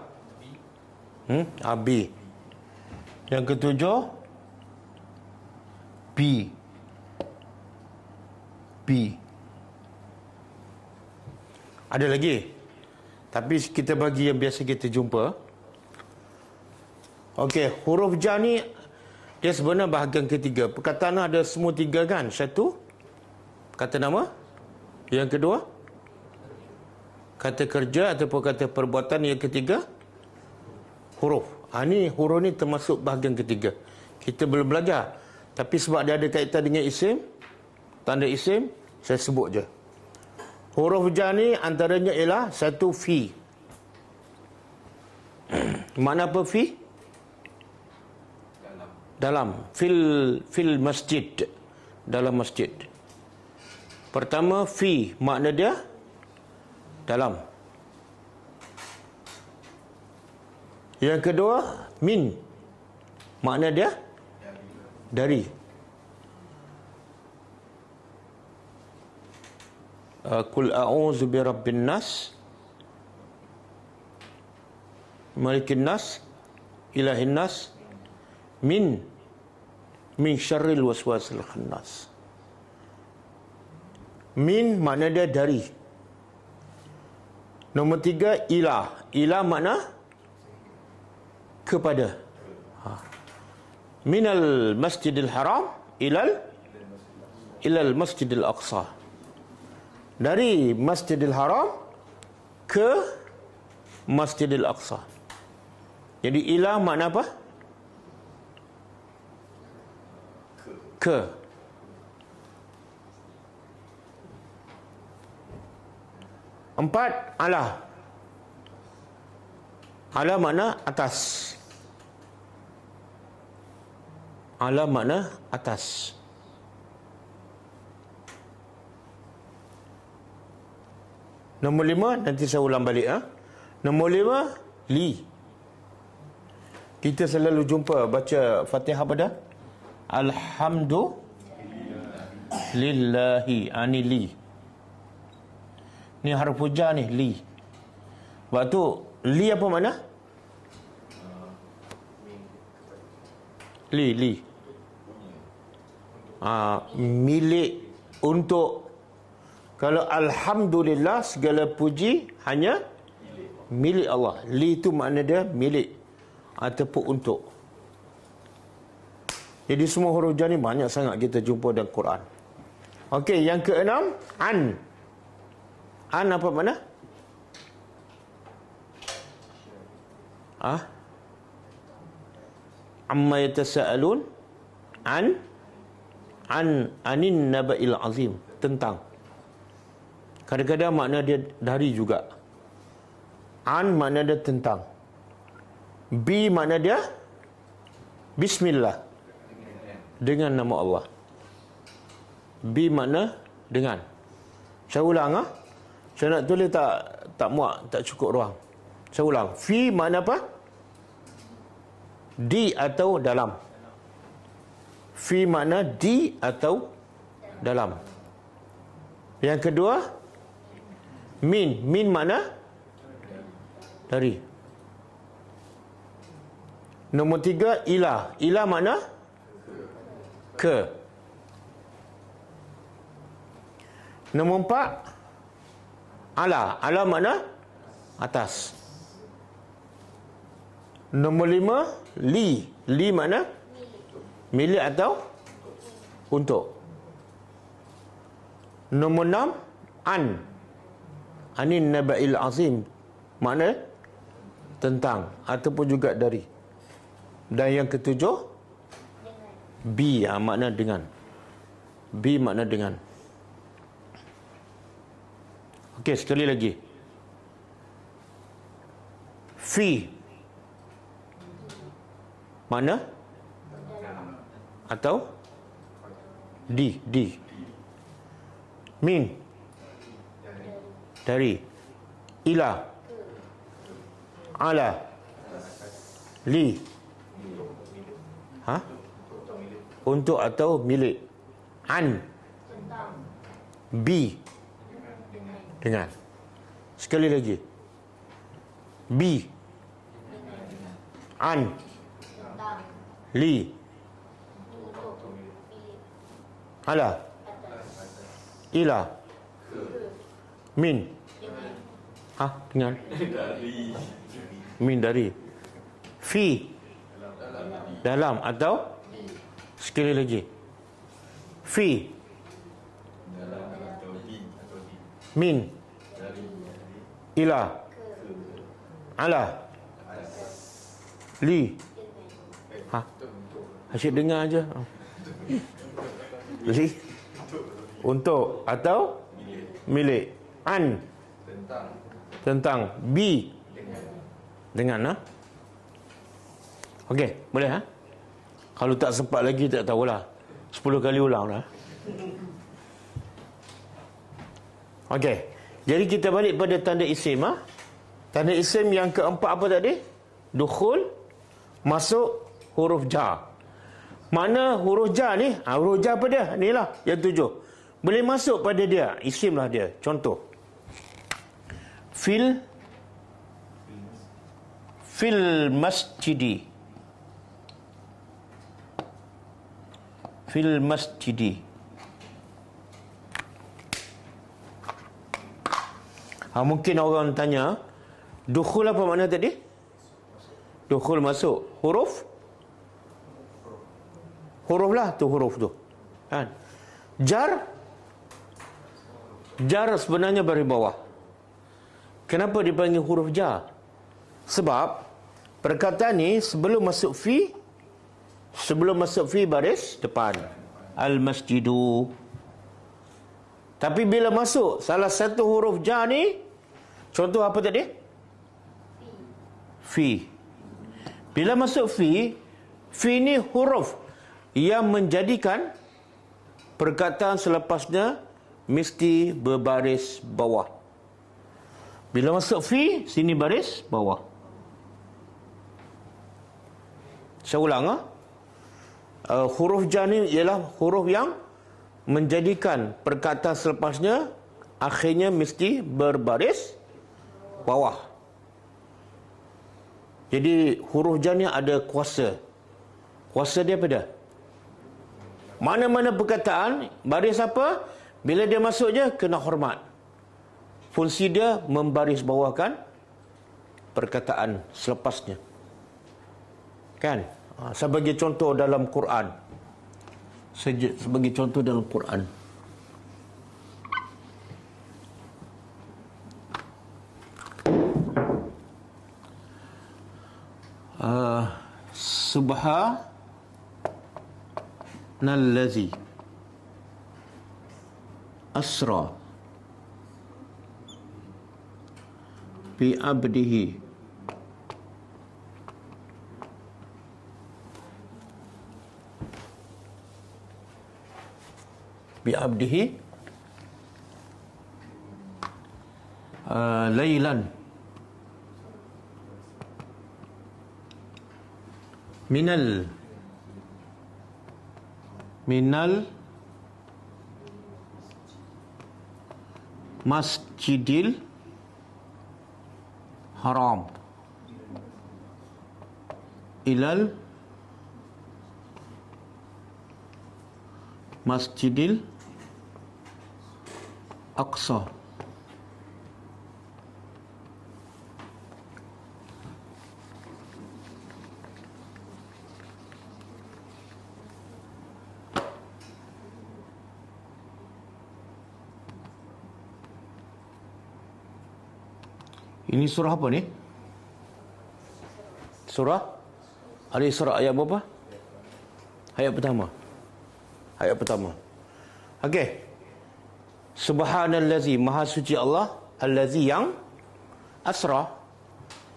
Abi. Yang ketujuh B. B. Ada lagi, tapi kita bagi yang biasa kita jumpa. Okey, huruf jar ni dia sebenarnya bahagian ketiga. Perkataan ada semua 3 kan? 1 kata nama. Yang kedua kata kerja ataupun kata perbuatan. Yang ketiga huruf. Ni huruf ni termasuk bahagian ketiga. Kita belum belajar, tapi sebab dia ada kaitan dengan isim, tanda isim, saya sebut je. Huruf jar ni antaranya ialah 1 fi. Makna apa fi? Dalam. Fil masjid. Dalam masjid. Pertama fi, makna dia dalam. Yang kedua min, makna dia dari. Qul a'udzu birabbin nas, malikin nas, ilahin nas, min syarril waswasil khannas. Min makna dia dari. Nombor 3 ila. Ila makna kepada. Minal masjidil haram ilal masjidil aqsa. Dari Masjidil Haram ke Masjidil Aqsa. Jadi ilah makna apa? Ke. Empat, ala. Ala makna atas. Ala makna atas. Nombor 5, nanti saya ulang balik. Nombor 5, li. Kita selalu jumpa baca Fatihah pada Alhamdulillahi li. Ni harf hujah ni, li. Sebab tu, li apa makna? Li. Milik, untuk. Kalau Alhamdulillah, segala puji hanya milik Allah. Li tu makna dia milik ataupun untuk. Jadi semua huruf jar ni banyak sangat kita jumpa dalam Quran. Okey, yang keenam, an. An apa makna? Amma yatasaalun anin naba'il azim, tentang. Kadang-kadang makna dia dari juga. An makna dia tentang. Bi makna dia bismillah, dengan nama Allah. Bi makna dengan. Saya ulang Saya nak tulis tak muak, tak cukup ruang. Saya ulang. Fi makna apa? Di atau dalam. Fi makna di atau dalam. Yang kedua, min. Min makna dari. Nombor 3, ilah. Ilah makna ke. Nombor 4, ala. Ala makna atas. Nombor 5, li. Li makna milik atau untuk. Nombor 6, anin naba'il azim, makna tentang ataupun juga dari. Dan yang ketujuh, bi, makna dengan. Bi makna dengan. Okey, sekali lagi. Fi makna atau di. Min dari. Ila. Ala. Li. Untuk atau milik. An. Bi. Dengan. Sekali lagi. Bi. An. Li. Ala. Ila. Min. Dengan. Min dari. Fi. Dalam atau. Sekali lagi. Fi. Min. Ila. Ala. Li. Asyik dengar aja. Li. Untuk atau milik. An. Tentang. Bi. Dengan. Okey, boleh Kalau tak sempat lagi tak tahulah. 10 kali ulang lah. Okey. Jadi kita balik pada tanda isim. Tanda isim yang keempat apa tadi? Dukhul, masuk huruf jar. Mana huruf jar ni? Huruf jar apa dia? Ni lah yang 7. Boleh masuk pada dia. Isim lah dia. Contoh. Fil masjidi. Fil masjidi. Mungkin orang tanya, dukhul apa makna tadi? Dukhul masuk. Huruf lah tu, huruf tu. Jar sebenarnya bawah. Kenapa dipanggil huruf jar? Sebab Perkataan ni sebelum masuk fi baris depan. Al-masjidu. Tapi bila masuk salah satu huruf ja ni, contoh apa tadi? Fi. Bila masuk fi ni huruf yang menjadikan perkataan selepasnya mesti berbaris bawah. Bila masuk fi, sini baris bawah. Saya ulang. Huruf ja ni ialah huruf yang menjadikan perkataan selepasnya akhirnya mesti berbaris bawah. Jadi huruf ja ni ada kuasa. Kuasa dia apa dia? Mana-mana perkataan baris apa, bila dia masuk je kena hormat. Fungsi dia membaris bawahkan perkataan selepasnya. Kan? Saya bagi contoh dalam Quran. Sebagai contoh dalam Quran. Subhanallazi asra bi abdihi laylan minal masjidil haram ilal masjidil aqsa. Ini surah apa ni? Surah Al-Isra ayat berapa? Ayat pertama. Okey. Subhanallazi, maha suci Allah, allazi yang asra.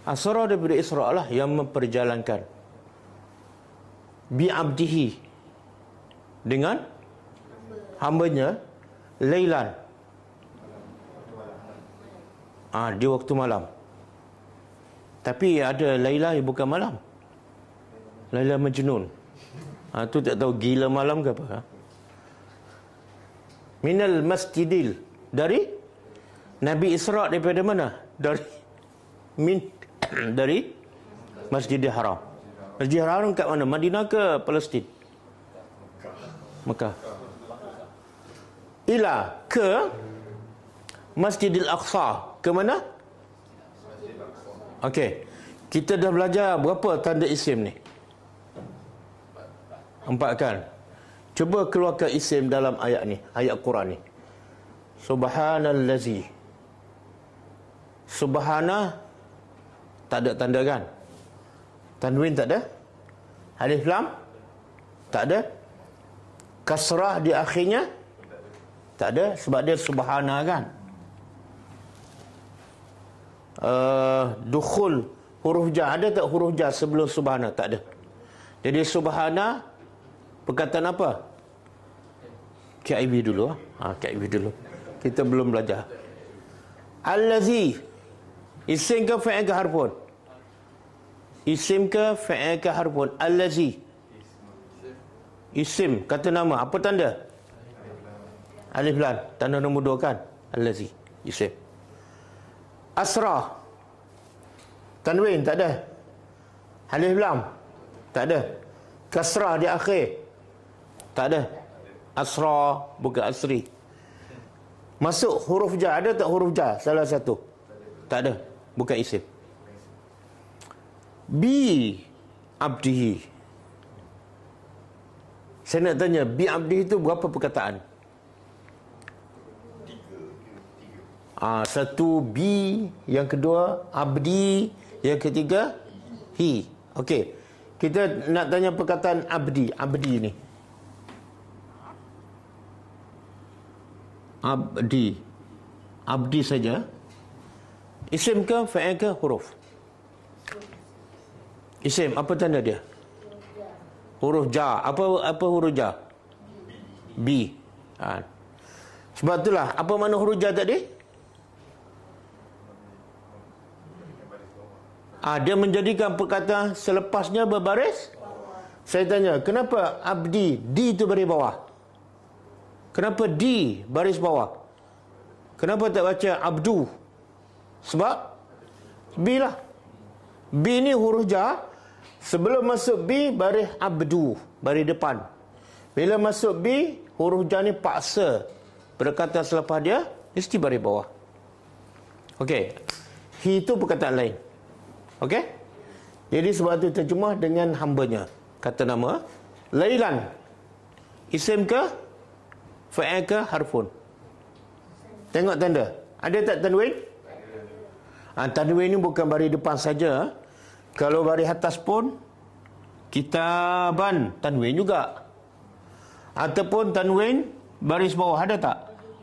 Asra daripada Isra lah, yang memperjalankan. Bi abdihi, dengan hambanya, laylan, di waktu malam. Tapi ada Laila yang bukan malam. Laila Majnun. Tu tak tahu gila malam ke apa. Minal masjidil, dari Nabi Isra daripada mana? Dari Masjidil Haram. Masjidil Haram kat mana? Madinah ke Palestin? Mekah. Ila, ke Masjidil Aqsa. Ke mana? Okey. Kita dah belajar berapa tanda isim ni? 4 kan? Cuba keluarkan isim dalam ayat ni, ayat Quran ni. Subhanallazi. Subhana tak ada tanda kan? Tanwin tak ada? Alif lam tak ada? Kasrah di akhirnya tak ada, sebab dia subhana kan? Dukhul huruf ja, ada tak huruf ja sebelum subhana? Tak ada. Jadi subhana perkataan apa? KIV dulu. KIV dulu. Kita belum belajar. Allazi, isim ke fa'il ke harfun? Isim ke fa'il ke harfun? Allazi, isim, kata nama. Apa tanda? Alif lam. Tanda nombor 2 kan? Allazi, isim. Asra, tanwin tak ada. Alif lam tak ada. Kasrah di akhir tak ada. Asra bukan asri. Masuk huruf ja, ada tak huruf ja? Salah satu. Tak ada, bukan isim. Bi abdihi. Saya nak tanya, bi abdihi itu berapa perkataan? Satu bi, yang kedua abdi, yang ketiga He. Okey. Kita nak tanya perkataan abdi. Abdi ni. Abdi. Abdi saja. Isim ke, fa'il ke, huruf? Isim, apa tanda dia? Huruf ja. Apa huruf ja? B. Sebab itulah, apa makna huruf ja tadi? Dia menjadikan perkataan selepasnya berbaris. Saya tanya, kenapa abdi, di itu baris bawah? Kenapa di baris bawah? Kenapa tak baca abdu? Sebab B lah. B ni huruf ja. Sebelum masuk B, baris abdu, baris depan. Bila masuk B, huruf ja ni paksa perkataan selepas dia mesti baris bawah. Okey. He itu perkataan lain. Okey? Jadi sebab itu terjemah dengan hambanya. Kata nama Lailan. Isim ke? Fa'il ke? Harfun. Tengok tanda. Ada tak tanwin? Tanwin ni bukan baris depan saja. Kalau baris atas pun kitaban, tanwin juga. Ataupun tanwin baris bawah, ada tak?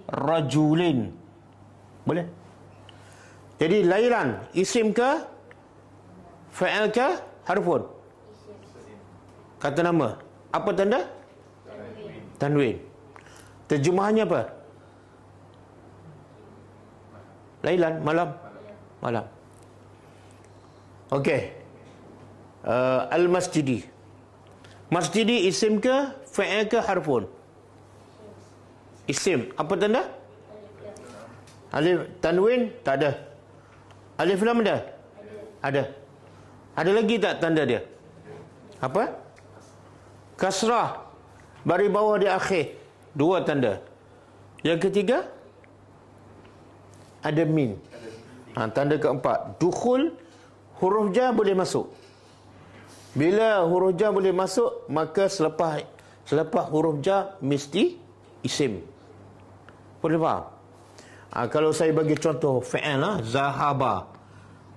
Rajulin. Boleh? Jadi Lailan, isim ke? Fa'il ke? Harfun. Kata nama. Apa tanda? Tanwin. Terjemahannya apa? Lailan, malam. Malam. Okey. Al-Masjidi. Masjidi isim ke? Fa'il ke? Harfun. Isim. Apa tanda? Alif. Tanwin? Tak ada. Alif lam ada? Ada. Ada lagi tak tanda dia? Apa? Kasrah. Baris bawah di akhir. 2 tanda. Yang ketiga? Ada min. Tanda keempat. Dukhul. Huruf ja boleh masuk. Bila huruf ja boleh masuk, maka selepas huruf ja mesti isim. Boleh faham? Kalau saya bagi contoh fa'il lah, zahaba.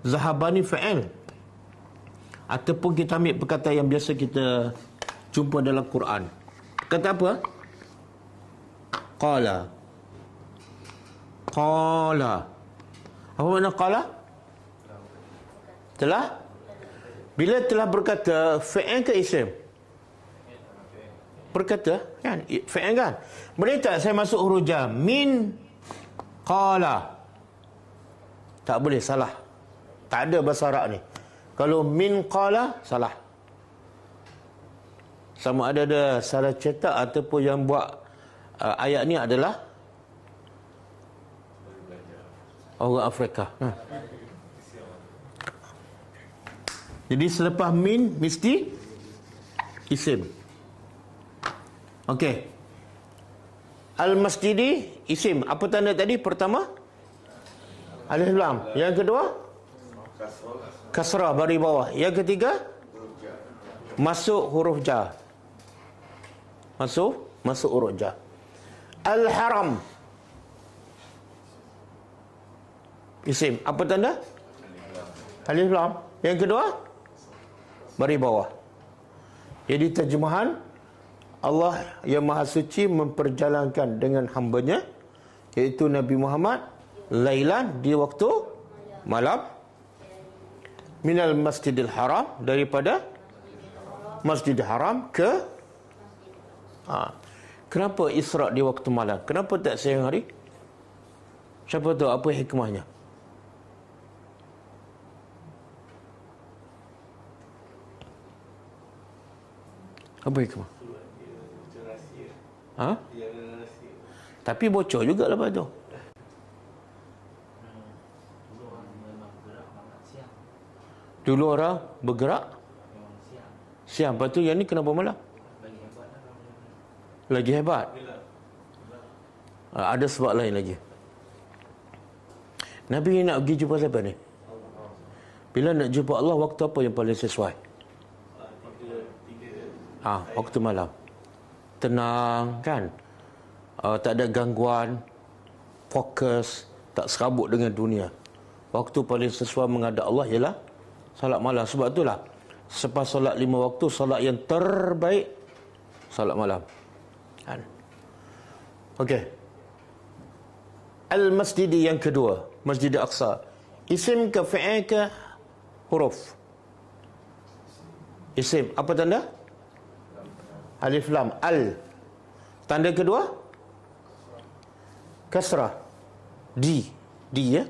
Zahaba ni fa'il. Ataupun kita ambil perkataan yang biasa kita jumpa dalam Quran. Kata apa? Qala. Qala. Apa makna qala? Telah? Bila telah berkata, fa'il ke isim? Berkata, kan? Fa'il kan? Boleh tak saya masuk huruf ja? Min qala. Tak boleh, salah. Tak ada bahasa Arab ni. Kalau min qala, salah. Sama ada salah cetak ataupun yang buat ayat ni adalah orang Afrika. Jadi selepas min mesti isim. Okey. Al-Masjidi isim. Apa tanda tadi? Pertama alif lam. Yang kedua kasrah baris bawah. Yang ketiga masuk huruf ja. Masuk huruf ja. Al-Haram isim. Apa tanda? Alif lam. Yang kedua baris bawah. Jadi terjemahan, Allah yang Maha Suci memperjalankan dengan hambanya, iaitu Nabi Muhammad, Lailan, di waktu malam, minal Masjidil Haram, daripada Masjidil Haram ke kenapa Isra di waktu malam? Kenapa tak siang hari? Siapa tahu apa hikmahnya? Apa hikmah? Tapi bocor juga lepas tu. Dulu orang bergerak siang. Lepas tu yang ni kenapa malam? Lagi hebat. Ada sebab lain lagi. Nabi nak pergi jumpa siapa ni? Bila nak jumpa Allah, waktu apa yang paling sesuai? Waktu malam. Tenang kan? Tak ada gangguan, fokus, tak serabut dengan dunia. Waktu paling sesuai menghadap Allah ialah Solat malam. Sebab itulah selepas solat 5 waktu, solat yang terbaik solat malam. Kan? Okey. Al-Masjidi yang kedua, Masjid Al-Aqsa. Isim ke fi'il ke huruf? Isim. Apa tanda? Alif lam. Al. Tanda kedua? Kasrah. Di. Di ya.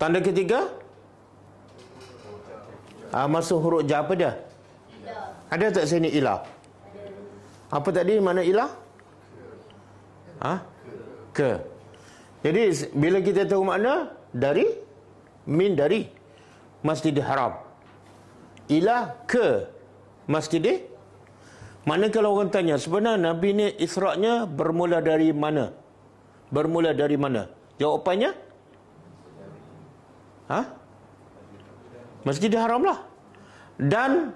Tanda ketiga? Masuk huruf ja apa dia? Ada tak sini ilah? Apa tadi? Mana ilah? Ke. Jadi bila kita tahu makna dari, min dari Masjidil Haram, ilah ke Masjidil. Mana kalau orang tanya sebenarnya Nabi ni Isra'-nya bermula dari mana? Bermula dari mana? Jawapannya Masjidil Haram lah. Dan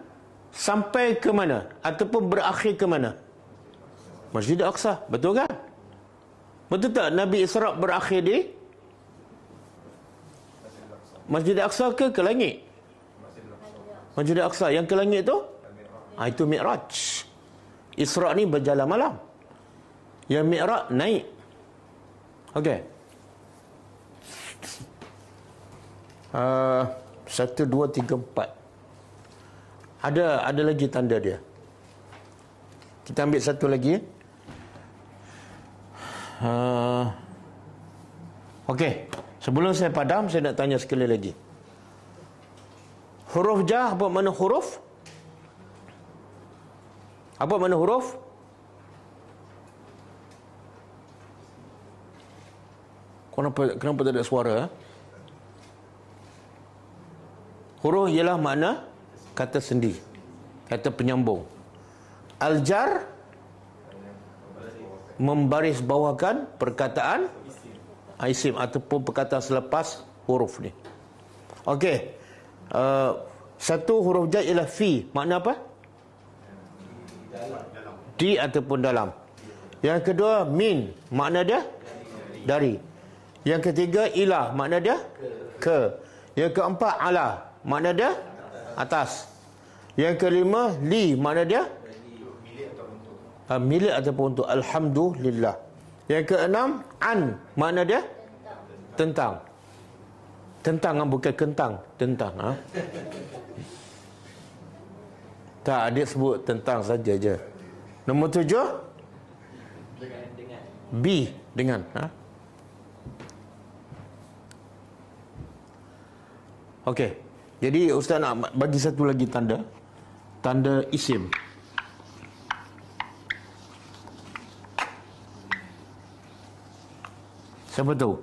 sampai ke mana? Ataupun berakhir ke mana? Masjid Al-Aqsa. Betul kan? Betul tak Nabi Isra' berakhir di Masjid Al-Aqsa ke langit? Masjid Al-Aqsa. Yang ke langit tu? Itu Mi'raj. Isra' ni berjalan malam. Yang Mi'raj naik. Okey. 1, 2, 3, 4. Ada lagi tanda dia. Kita ambil satu lagi. Okey. Sebelum saya padam, saya nak tanya sekali lagi. Huruf jah, apa makna huruf? Apa makna huruf? Kenapa tak ada suara? Huruf ialah makna kata sendi, kata penyambung. Al-jar membaris bawahkan perkataan isim ataupun perkataan selepas huruf ni. Okey. Satu huruf jar ialah fi. Makna apa? Di ataupun dalam. Yang kedua min. Makna dia dari. Yang ketiga ilah. Makna dia ke. Yang keempat ala. Makna dia atas. Yang kelima li. Makna dia milik ataupun untuk. Alhamdulillah. Yang keenam an. Makna dia tentang. Tentang bukan kentang. Tentang. Tak, adik sebut tentang saja je. Nombor 7 B. Dengan. Okey. Jadi Ustaz nak bagi satu lagi tanda. Tanda isim. Siapa tahu?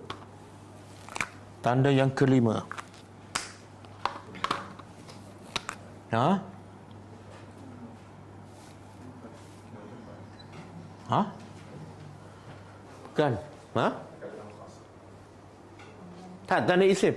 Tanda yang kelima. Bukan. Tak, tanda isim.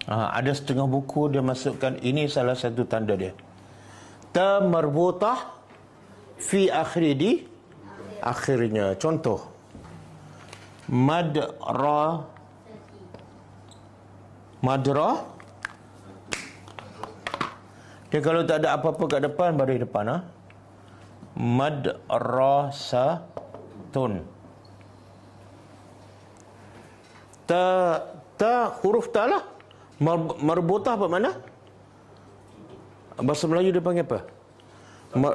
Ada setengah buku dia masukkan ini salah satu tanda dia. Ta marbutah fi akhiri, di akhirnya. Contoh madra dia kalau tak ada apa-apa kat depan, baris depan. Madrasatun. Ta huruf ta lah. Marbutah apa mana? Bahasa Melayu dia panggil apa?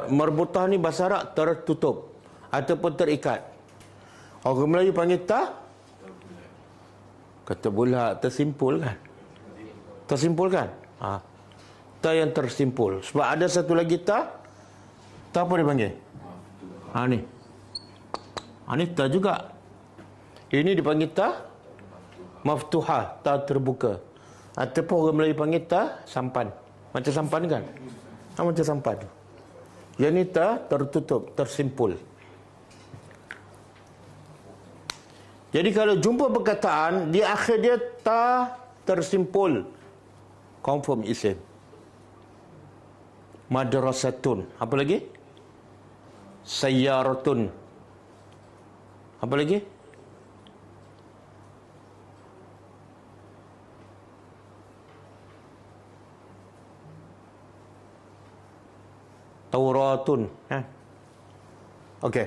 Marbutah ni bahasa Arab tertutup ataupun terikat. Orang Melayu panggil ta. Kata bulat, tersimpul kan? Tersimpul kan? Ta yang tersimpul. Sebab ada satu lagi ta. Ta apa dia panggil? Ni. Ni ta juga. Ini dipanggil ta maftuhah, ta terbuka. Ataupun orang Melayu panggil ta sampan. Macam sampan kan? Macam sampan. Yang ni ta tertutup, tersimpul. Jadi kalau jumpa perkataan di akhir dia ta tersimpul, confirm isim. Madrasatun. Apa lagi? Sayyaratun. Apa lagi? Tauratun. Okey.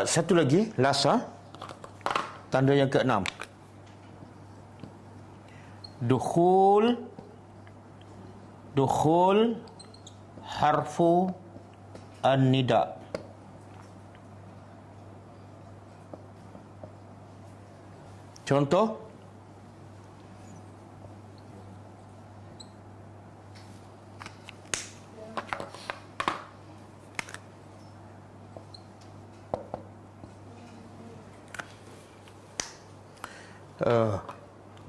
Satu lagi, last. Tanda yang ke-6. Dukhul harfu an-nida. Contoh,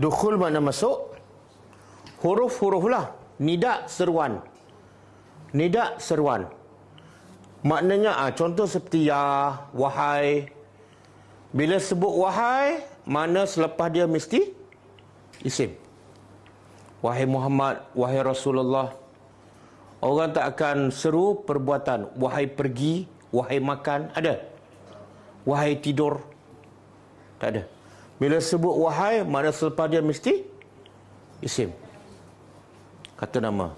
dukhul makna masuk, huruf-huruf lah. Nida seruan. Nida seruan. Maknanya contoh seperti ya, wahai. Bila sebut wahai, mana selepas dia mesti isim. Wahai Muhammad, wahai Rasulullah. Orang tak akan seru perbuatan. Wahai pergi, wahai makan, ada? Wahai tidur, tak ada. Bila sebut wahai, mana selepas dia mesti isim. Kata nama.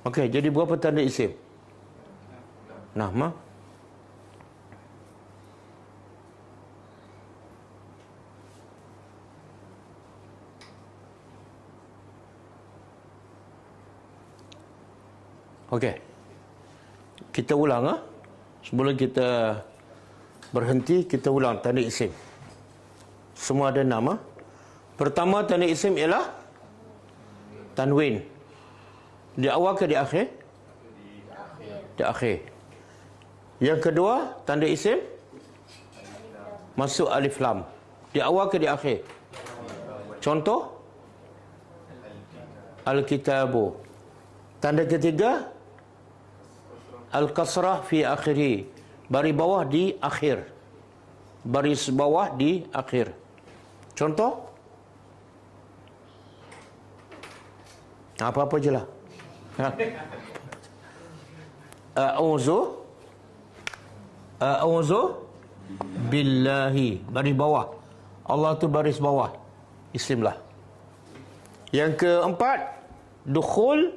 Okey, jadi berapa tanda isim? Nama. Okey. Kita ulang sebelum kita berhenti, kita ulang tanda isim. Semua ada nama. Pertama tanda isim ialah tanwin. Di awal ke di akhir? Di akhir. Yang kedua, tanda isim masuk alif lam. Di awal ke di akhir? Contoh, al-kitabu. Tanda ketiga, al-kasrah fi akhiri. Baris bawah di akhir. Baris bawah di akhir. Contoh, apa-apa je lah. A'udzu billahi. Baris bawah. Allah tu baris bawah. Isim lah. Yang keempat, dukhul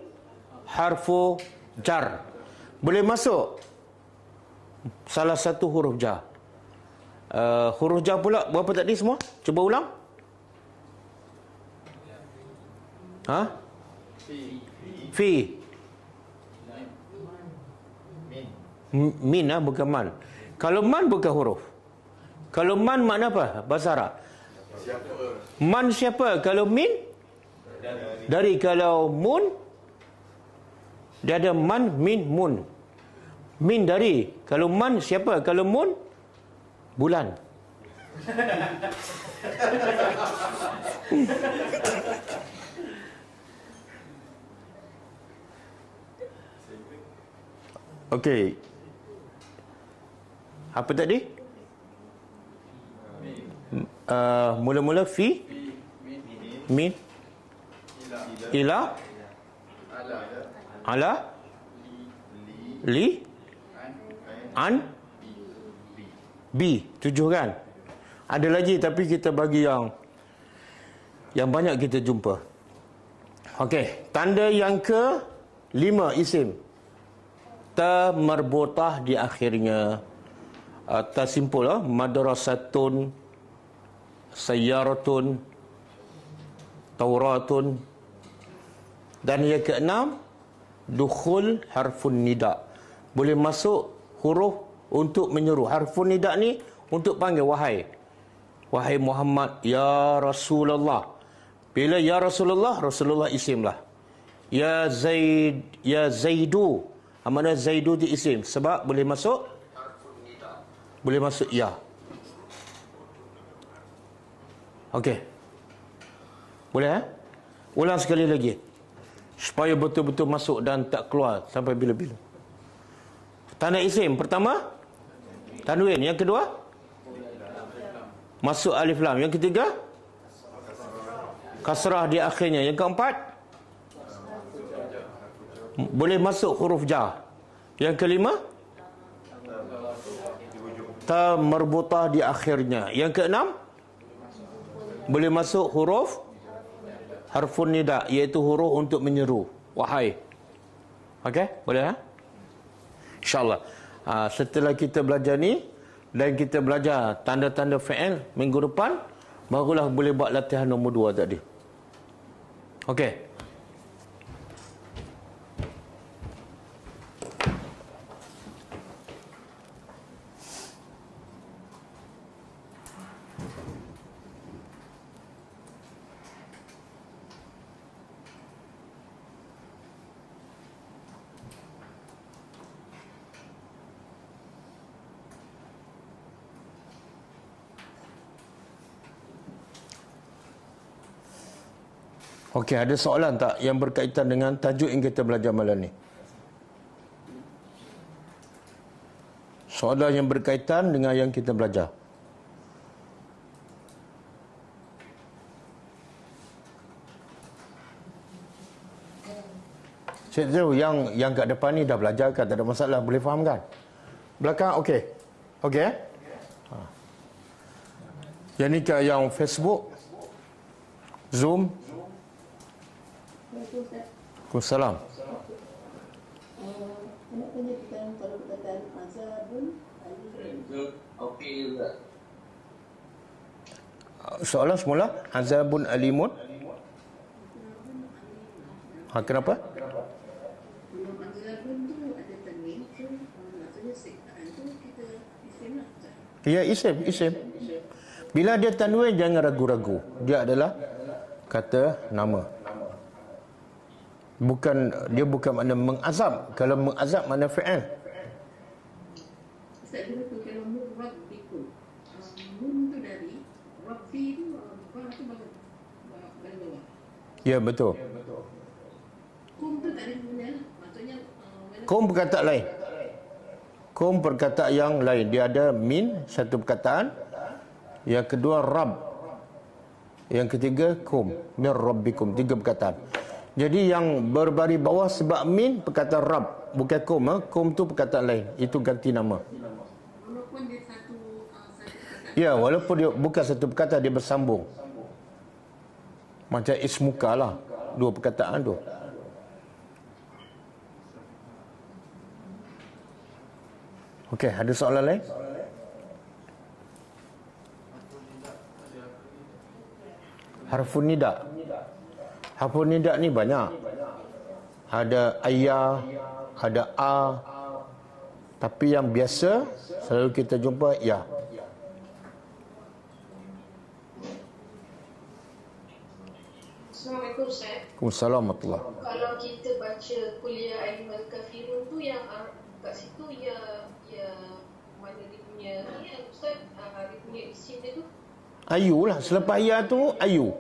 harfu jar. Boleh masuk salah satu huruf jar. Huruf jar pula berapa tadi semua? Cuba ulang. Fi. Min bukan man. Kalau man bukan huruf. Kalau man makna apa? Bahasa Arab. Man siapa? Kalau min? Dari. Kalau mun? Dia ada man, min, mun. Min dari. Kalau man siapa? Kalau mun? Bulan. Okey. Apa tadi? Mula-mula fi, min, ila, ala, li, an, bi. 7 kan? Ada lagi tapi kita bagi yang banyak kita jumpa. Okey, tanda yang ke-5 isim. Ta marbutah di akhirnya. Ta simpul madrasatun, sayyaratun, tauratun. Dan yang ke-6, dukhul harfun nida. Boleh masuk huruf untuk menyeru. Harfun nida ni untuk panggil wahai. Wahai Muhammad, ya Rasulullah. Bila ya Rasulullah, Rasulullah isim lah. Ya Zaid, ya Zaidu. Mana Zaidu di isim? Sebab boleh masuk? Boleh masuk ya. Okey. Boleh Ulang sekali lagi. Supaya betul-betul masuk dan tak keluar sampai bila-bila. Tanda isim pertama tanwin, yang kedua masuk alif lam, yang ketiga kasrah di akhirnya, yang keempat boleh masuk huruf jar, yang kelima ta marbutah di akhirnya, yang keenam boleh masuk huruf harfun nida, iaitu huruf untuk menyeru, wahai. Okey, boleh ha? InsyaAllah. Setelah kita belajar ni dan kita belajar tanda-tanda fi'il minggu depan, barulah boleh buat latihan nombor 2 tadi. Okey. Okey, ada soalan tak yang berkaitan dengan tajuk yang kita belajar malam ni? Soalan yang berkaitan dengan yang kita belajar. Cik Zul, yang kat depan ni dah belajar kan? Tak ada masalah, boleh faham kan? Belakang, okey. Okey? Yang ni ke yang Facebook, Zoom. Waalaikumsalam. Nak tanya tentang kalau perkataan azabun Okey juga. Soalan semula, azabun alimun. Kenapa? belum azabun tu ada tanwin tu maksudnya siksaan tu kita isim lah. Ya, isim. Bila dia tanwin jangan ragu-ragu. Dia adalah kata nama. Dia bukan makna mengazab. Kalau mengazab makna fi'il. Ustaz dulu tu kalau murabbikum. Mun tu dari rabbi tu bah tu bawah. Ya, betul. Kum tu tak ada guna lah. Maksudnya Kum perkataan lain. Kum perkataan yang lain. Dia ada min, satu perkataan. Yang kedua rab. Yang ketiga kum. Min rabbikum, 3 perkataan. Jadi yang berbaris bawah sebab min perkataan rab, bukan kum. Kum tu perkataan lain. Itu ganti nama. walaupun dia satu perkataan. Ya, walaupun dia bukan satu perkataan, dia bersambung. Macam ismuka lah. 2 perkataan tu. Okey, ada soalan lain? Harfun nida. Harfun nida ni banyak. Ada ayah, ada a. Tapi yang biasa selalu kita jumpa ya. Assalamualaikum Ustaz. Waalaikumsalam warahmatullahi. Kalau kita baca kuliah Ayyuhal Kafirun tu yang kat situ ya mana dia punya ni ya Ustaz, dia punya isim dia tu. Ayu lah. Selepas ya tu ayu.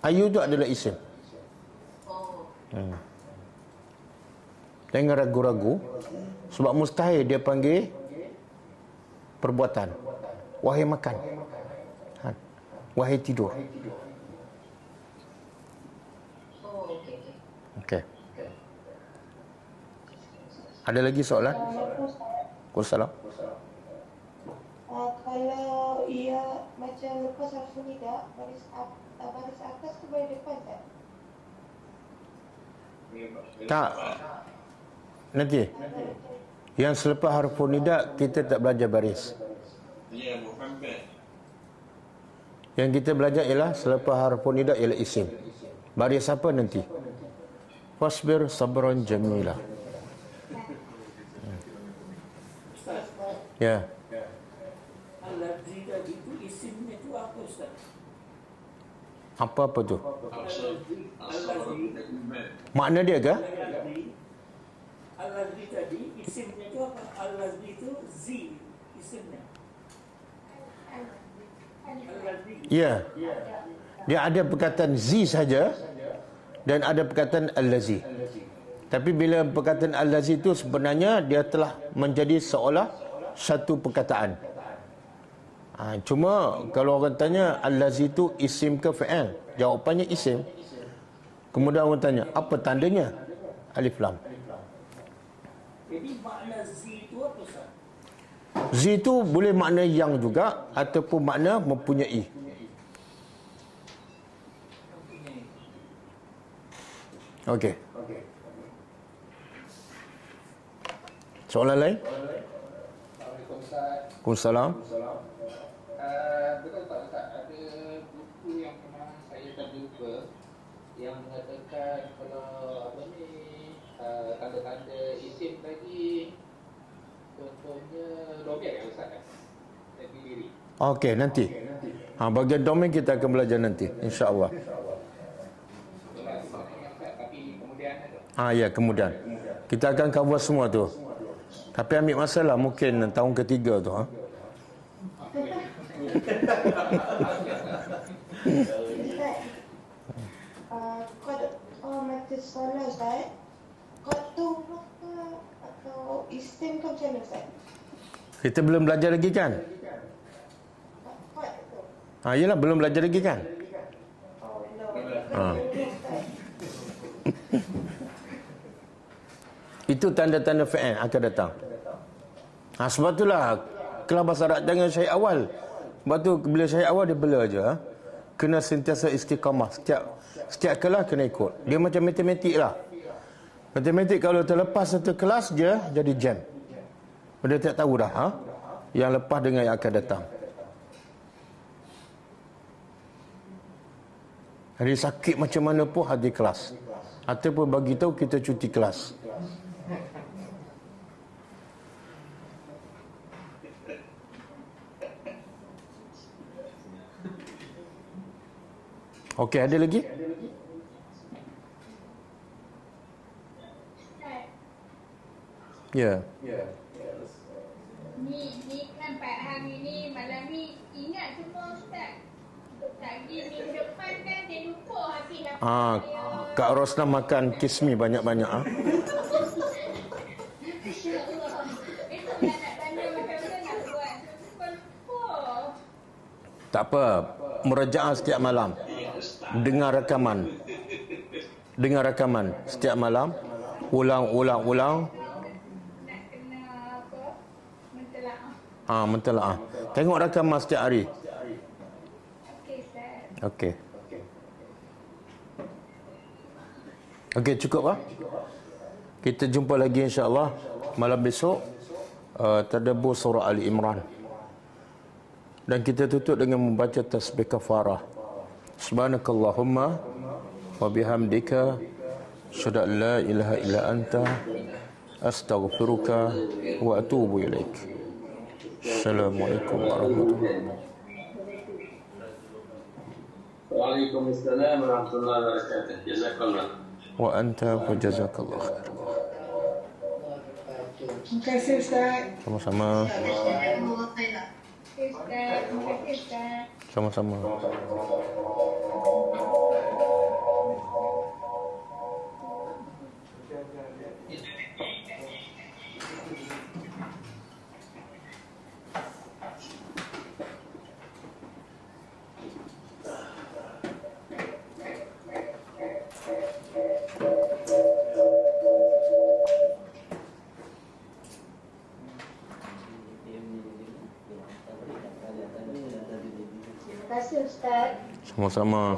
Ayu tu adalah isim. Oh. Jangan ragu-ragu. Sebab mustahil dia panggil perbuatan. Wahai makan. Wahai tidur. Oh, okey. Okey. Ada lagi soalan? Waalaikumsalam. Kalau ia macam lepas harfun nida, baris atas tu baris depan tak? Tak. Nanti. Yang selepas harfun nida kita tak belajar baris. Ya, Muhammad. Yang kita belajar ialah selepas harfun nida ialah isim. Baris apa nanti? Fasbir sabran jamila. Ya. Al-Ladzi tadi itu isimnya itu apa Ustaz? Apa tu? Al-Ladzi Makna dia ke? Al-Ladzi tadi isimnya itu apa? Al-Ladzi itu Z isimnya. Al-Ladzi. Ya. Dia ada perkataan Z saja dan ada perkataan allazi. Tapi bila perkataan allazi itu sebenarnya dia telah menjadi seolah satu perkataan. Cuma kalau orang tanya allazi itu isim ke fi'il, jawapannya isim. Kemudian orang tanya, apa tandanya? Alif lam. Jadi makna Z itu apa Ustaz? Z itu boleh makna yang juga ataupun makna mempunyai. Okey. Soalan lain? Assalamualaikum Ustaz. Waalaikumsalam. Betul tak Ustaz, ada buku yang pernah saya terjumpa yang mengatakan kalau tanda-tanda isim tadi, contohnya domir ya Ustaz, tadi diri. Okey, nanti. Bahagian domain kita akan belajar nanti, insya-Allah. Tapi kemudian ada. Ya, kemudian. Kita akan cover semua tu. Tapi ambil masa lah, mungkin tahun ketiga tu. Ustaz, kod mata sekolah Ustaz, kod tu atau isim ke macam mana Ustaz? Kita belum belajar lagi kan? Kod tu. Yelah, belum belajar lagi kan? Oh, belum. Ustaz. Itu tanda-tanda fi'il akan datang. Sebab itulah kelas bahasa Arab jangan syahid awal. Sebab tu bila syahid awal dia bela je. Kena sentiasa istiqamah. Setiap kelas kena ikut. Dia macam matematik lah. Matematik kalau terlepas satu kelas dia jadi jam. Dia tak tahu dah yang lepas dengan yang akan datang. Hari sakit macam mana pun hadir kelas. Ataupun bagi tahu kita cuti kelas. Okey, ada lagi? Ya. Ni kan hari ni malam ni ingat semua Ustaz. Tadi minggu depan kan dia lupa habis apa. Kak Rosna makan kismi banyak-banyak. InsyaAllah. Itu nak tanya macam mana nak buat. Lupa. Tak apa, merajaah setiap malam. Dengar rakaman setiap malam. Ulang. Nak kena apa? Mentelaah. Mentelaah. Tengok rakaman setiap hari. Okey Ustaz. Okey, cukup lah. Kita jumpa lagi insya-Allah malam besok. Tadabbur surah Ali Imran. Dan kita tutup dengan membaca tasbih kafarah. Subhanakallahumma wa bihamdika asyhadu an la ilaha illa anta astaghfiruka wa atubu ilaik. Assalamualaikum warahmatullahi wabarakatuh. Waalaikumsalam warahmatullahi wabarakatuh. Jazakallah. Wa anta wa jazakallah khair. Terima kasih Ustaz. Sama-sama. Ustaz. Terima kasih Ustaz. Sama-sama. Terima kasih Ustaz. Sama-sama.